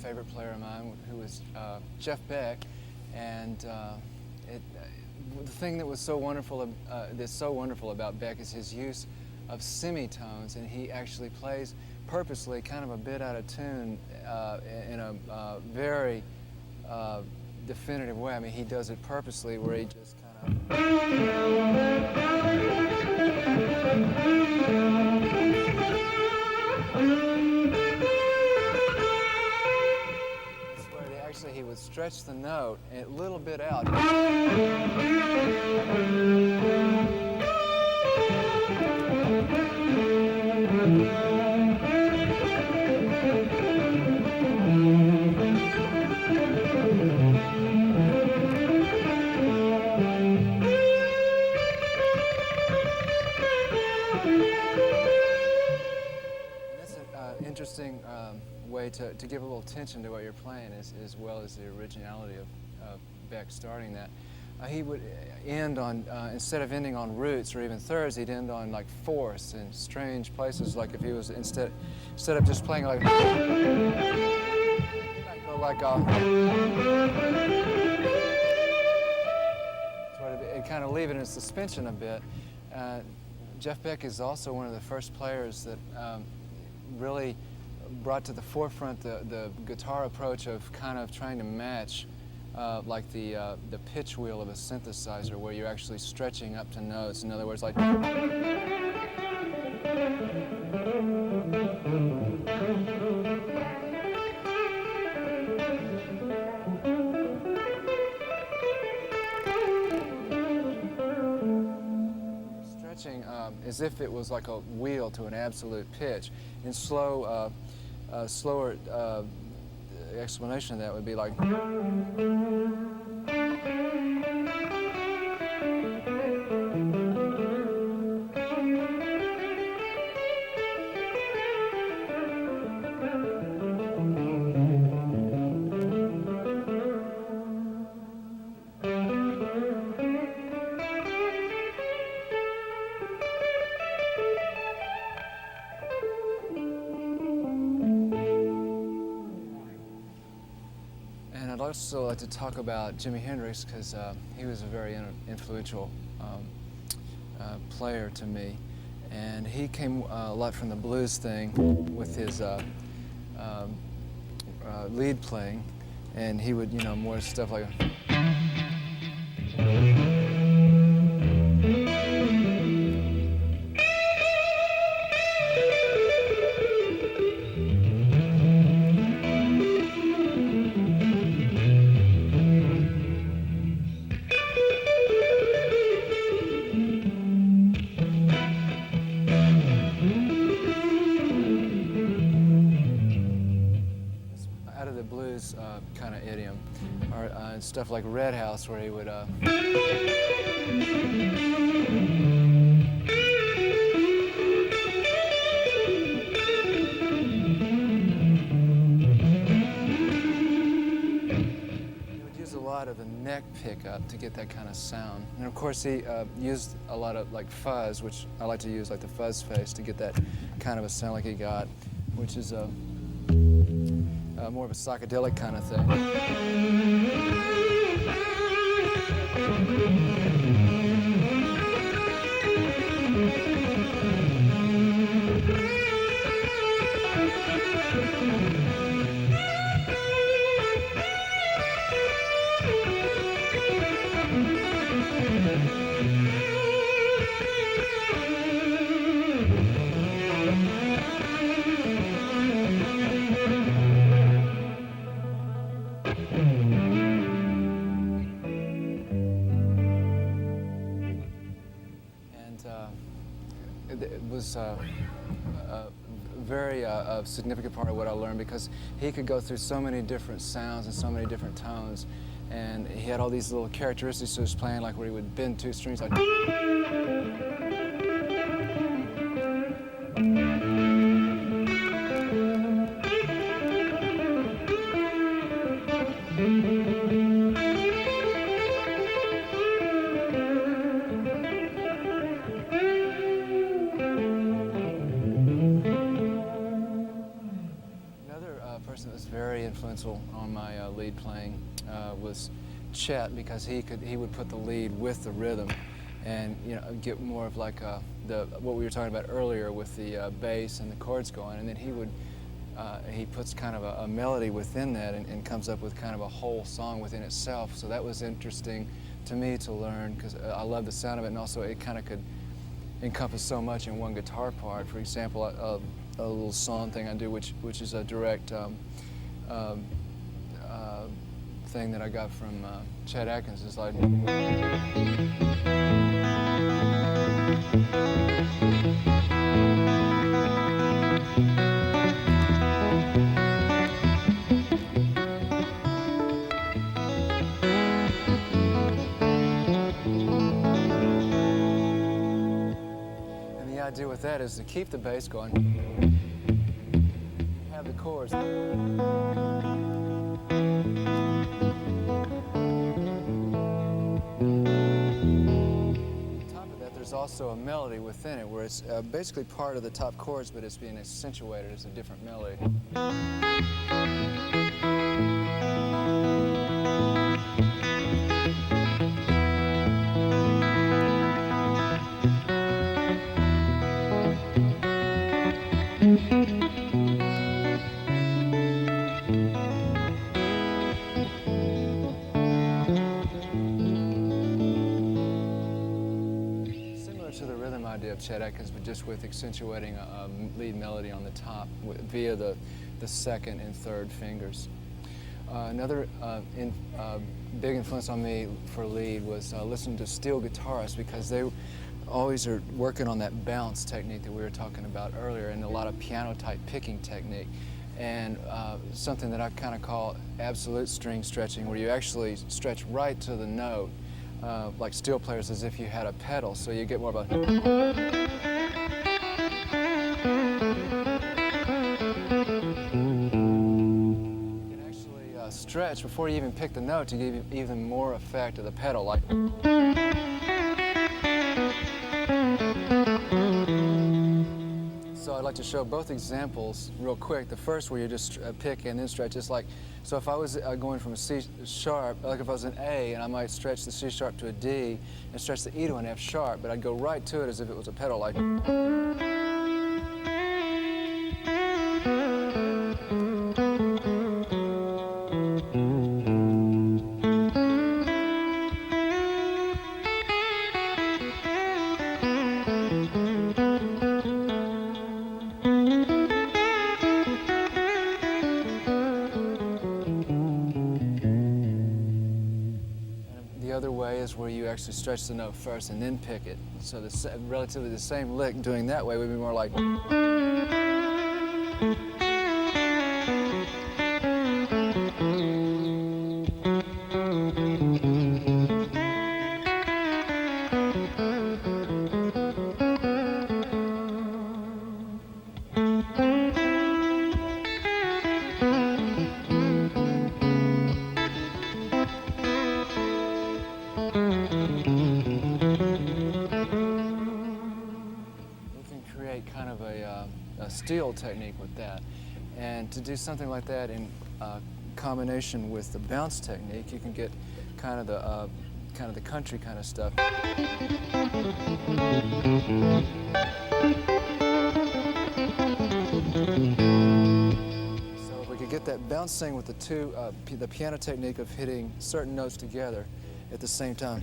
S1: favorite player of mine, who was Jeff Beck, and the thing that was so wonderful, that's so wonderful about Beck is his use of semitones, and he actually plays purposely kind of a bit out of tune in a very definitive way. I mean, he does it purposely where he just kind of... Actually, he would stretch the note a little bit out. Interesting way to give a little tension to what you're playing, as well as the originality of Beck starting that. He would end on, instead of ending on roots or even thirds, he'd end on like fourths in strange places, like if he was, instead of just playing like, he might go like a, and kind of leave it in suspension a bit. Jeff Beck is also one of the first players that really brought to the forefront the guitar approach of kind of trying to match like the pitch wheel of a synthesizer, where you're actually stretching up to notes. In other words, like... stretching as if it was like a wheel to an absolute pitch. In slower explanation of that would be like... I'd also like to talk about Jimi Hendrix, because he was a very influential player to me, and he came a lot from the blues thing with his lead playing, and he would, more stuff like... kind of idiom, or stuff like Red House, where he would use a lot of the neck pickup to get that kind of sound. And of course he used a lot of like fuzz, which I like to use, like the fuzz face, to get that kind of a sound like he got, which is more of a psychedelic kind of thing. It was a very significant part of what I learned, because he could go through so many different sounds and so many different tones, and he had all these little characteristics to his playing, like where he would bend two strings like... influential on my lead playing was Chet, because he would put the lead with the rhythm, and get more of like what we were talking about earlier with the bass and the chords going, and then he puts kind of a melody within that and comes up with kind of a whole song within itself. So that was interesting to me to learn, because I love the sound of it, and also it kind of could encompass so much in one guitar part. For example, a little song thing I do, which is a direct thing that I got from Chet Atkins, is like. And the idea with that is to keep the bass going, have the chords. There's also a melody within it where it's basically part of the top chords, but it's being accentuated as a different melody. To the rhythm idea of Chet Atkins, but just with accentuating a lead melody on the top via the second and third fingers. Another big influence on me for lead was listening to steel guitarists, because they always are working on that bounce technique that we were talking about earlier, and a lot of piano-type picking technique, and something that I kind of call absolute string stretching, where you actually stretch right to the note. Like steel players, as if you had a pedal, so you get more of a. You can actually stretch before you even pick the note to give you even more effect of the pedal, like. So I'd like to show both examples real quick. The first, where you just pick and then stretch, is like, so if I was going from a C sharp, like if I was an A, and I might stretch the C sharp to a D and stretch the E to an F sharp, but I'd go right to it as if it was a pedal, like. The other way is where you actually stretch the note first and then pick it. So relatively the same lick doing that way would be more like. Kind of a steel technique with that, and to do something like that in combination with the bounce technique, you can get kind of the country kind of stuff. So if we could get that bouncing with the piano technique of hitting certain notes together at the same time.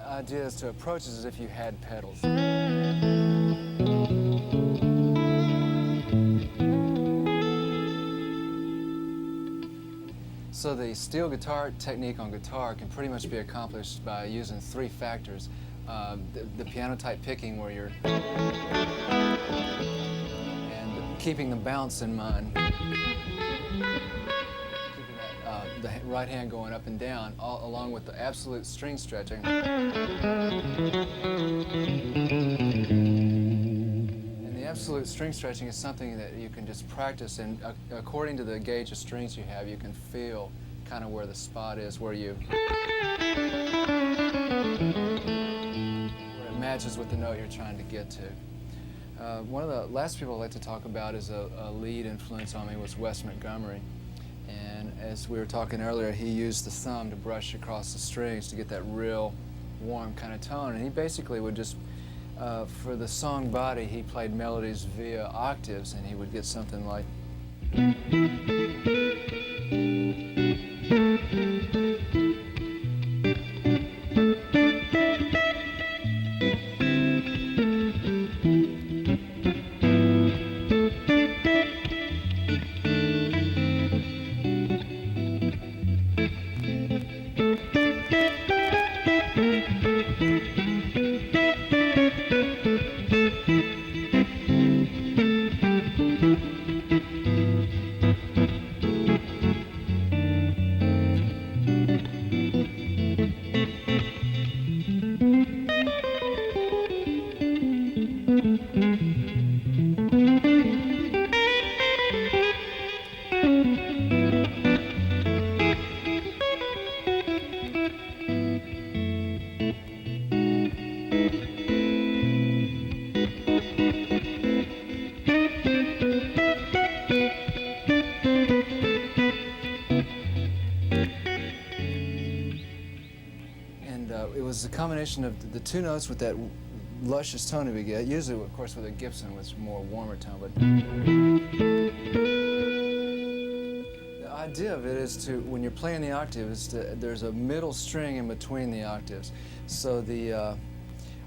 S1: Idea is to approach it as if you had pedals. So the steel guitar technique on guitar can pretty much be accomplished by using three factors. the piano type picking where you're and keeping the bounce in mind, keeping that, the right hand going up and down, along with the absolute string stretching. And the absolute string stretching is something that you can just practice, and according to the gauge of strings you have, you can feel kind of where the spot is, where it matches with the note you're trying to get to. One of the last people I'd like to talk about is a lead influence on me was Wes Montgomery. And as we were talking earlier, he used the thumb to brush across the strings to get that real warm kind of tone. And he basically would just, for the song body, he played melodies via octaves, and he would get something like. It was a combination of the two notes with that luscious tone we get. Usually, of course, with a Gibson, was more warmer tone. But the idea of it is to, when you're playing the octave, there's a middle string in between the octaves. So the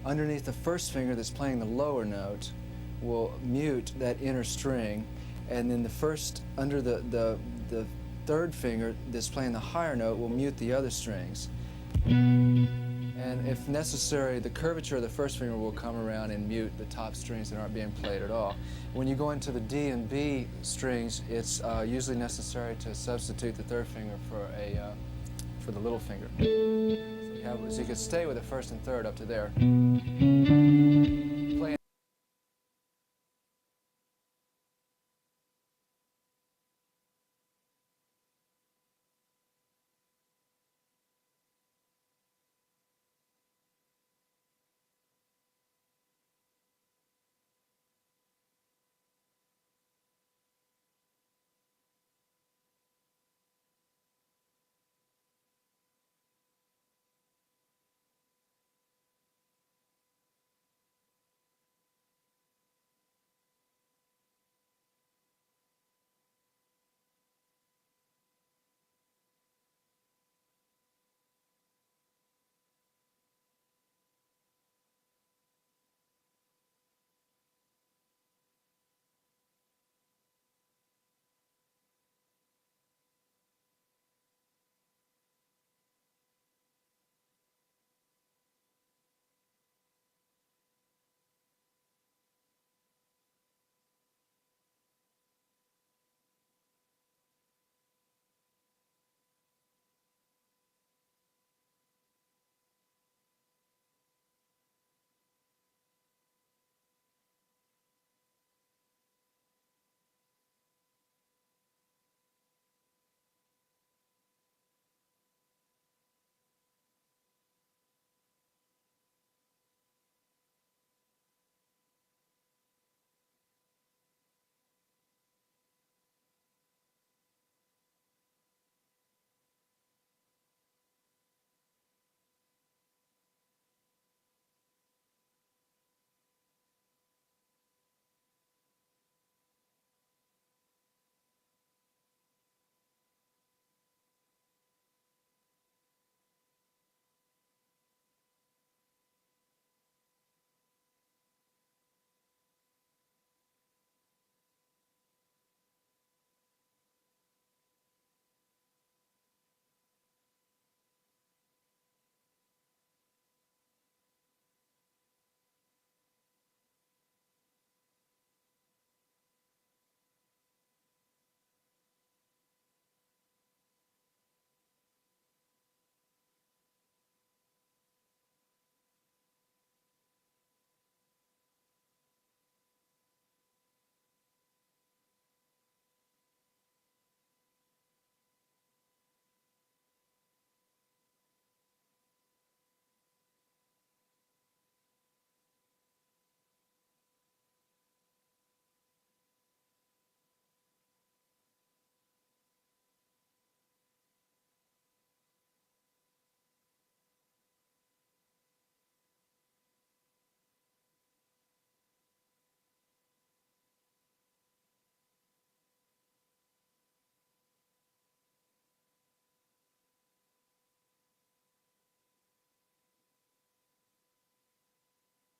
S1: underneath the first finger that's playing the lower note will mute that inner string, and then the first under the third finger that's playing the higher note will mute the other strings. And if necessary, the curvature of the first finger will come around and mute the top strings that aren't being played at all. When you go into the D and B strings, it's usually necessary to substitute the third finger for the little finger. So you can stay with the first and third up to there. Play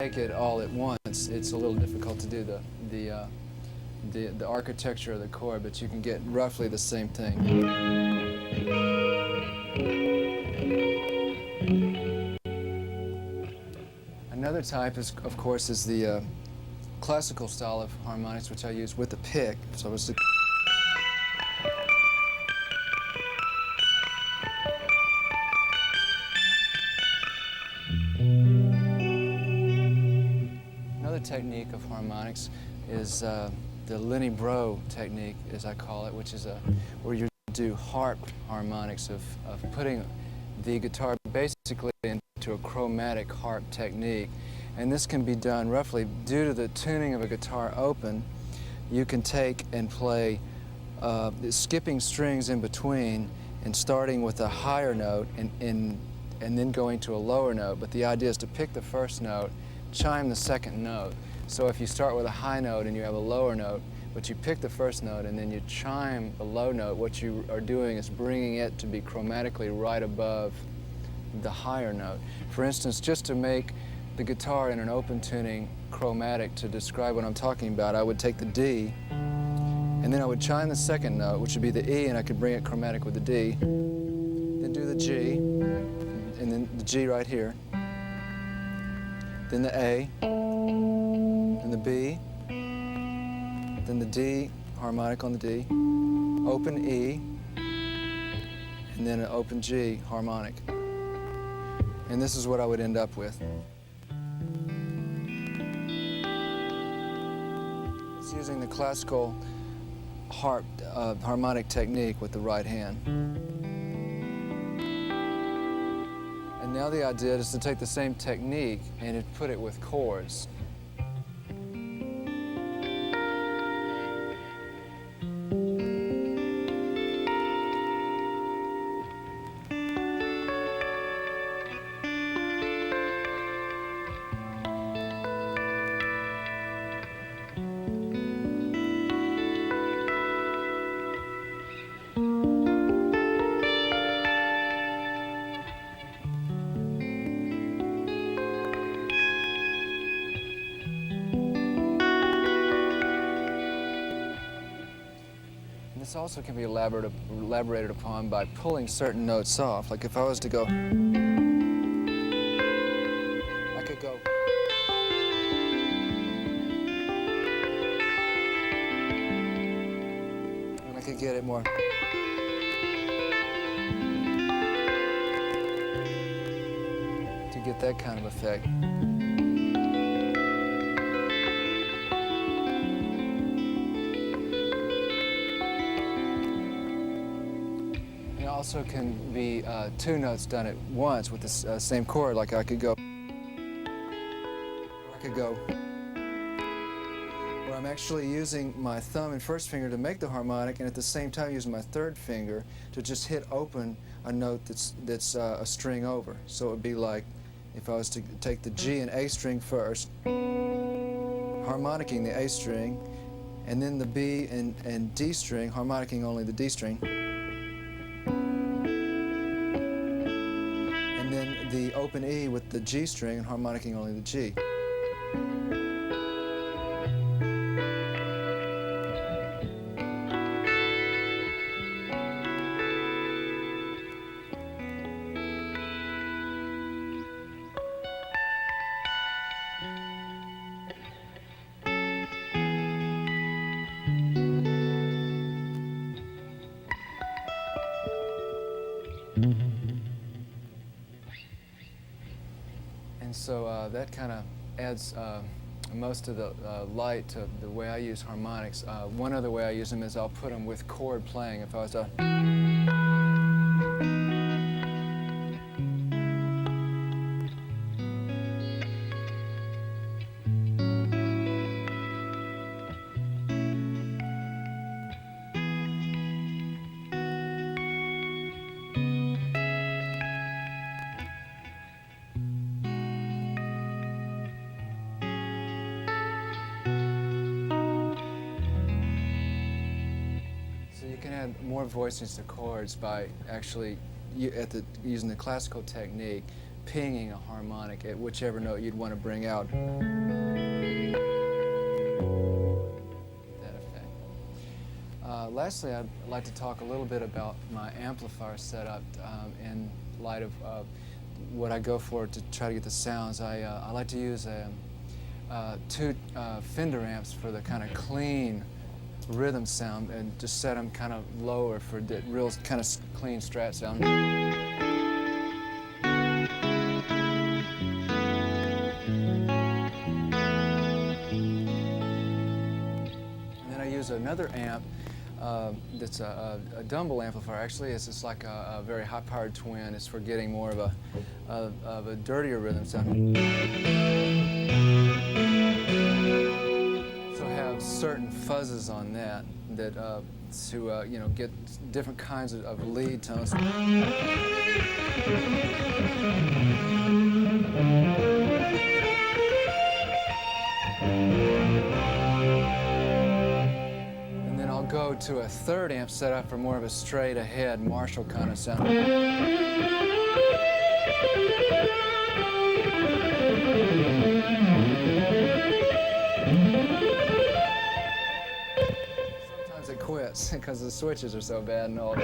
S1: take it all at once, it's a little difficult to do the architecture of the chord, but you can get roughly the same thing. Another type is, of course, is the classical style of harmonics, which I use with the pick. So it's the Another technique of harmonics is the Lenny Breau technique, as I call it, which is where you do harp harmonics of putting the guitar basically into a chromatic harp technique. And this can be done roughly due to the tuning of a guitar open. You can take and play skipping strings in between and starting with a higher note and then going to a lower note. But the idea is to pick the first note, chime the second note. So if you start with a high note and you have a lower note, but you pick the first note and then you chime the low note, what you are doing is bringing it to be chromatically right above the higher note. For instance, just to make the guitar in an open tuning chromatic, to describe what I'm talking about, I would take the D and then I would chime the second note, which would be the E, and I could bring it chromatic with the D, then do the G, and then the G right here, then the A, then the B, then the D, harmonic on the D, open E, and then an open G, harmonic. And this is what I would end up with. It's using the classical harp harmonic technique with the right hand. And now the idea is to take the same technique and put it with chords. This also can be elaborated upon by pulling certain notes off. Like if I was to go, I could go. And I could get it more. To get that kind of effect. Also can be two notes done at once with the same chord. Like I could go, or I could go, where I'm actually using my thumb and first finger to make the harmonic, and at the same time using my third finger to just hit open a note that's a string over. So it would be like if I was to take the G and A string first, harmonicking the A string, and then the B and D string, harmonicking only the D string. And then the open E with the G string and harmonicking only the G. And so that kind of adds most of the light to the way I use harmonics. One other way I use them is I'll put them with chord playing. If I was to... You can add more voicings to chords by actually using the classical technique, pinging a harmonic at whichever note you'd want to bring out. Lastly, I'd like to talk a little bit about my amplifier setup in light of what I go for to try to get the sounds. I like to use two Fender amps for the kind of clean rhythm sound, and just set them kind of lower for the real kind of clean Strat sound. Another amp that's a Dumble amplifier. Actually, it's just like a very high-powered twin. It's for getting more of a dirtier rhythm sound. So have certain fuzzes on that to you know, get different kinds of lead tones. Go to a third amp set up for more of a straight ahead Marshall kind of sound. Sometimes it quits because the switches are so bad and all.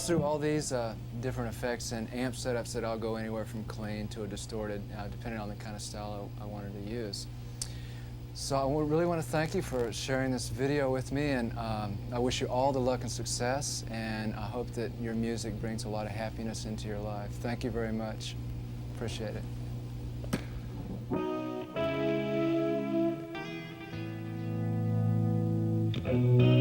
S1: Through all these different effects and amp setups that I'll go anywhere from clean to a distorted, depending on the kind of style I wanted to use. So I really want to thank you for sharing this video with me, and I wish you all the luck and success, and I hope that your music brings a lot of happiness into your life. Thank you very much. Appreciate it.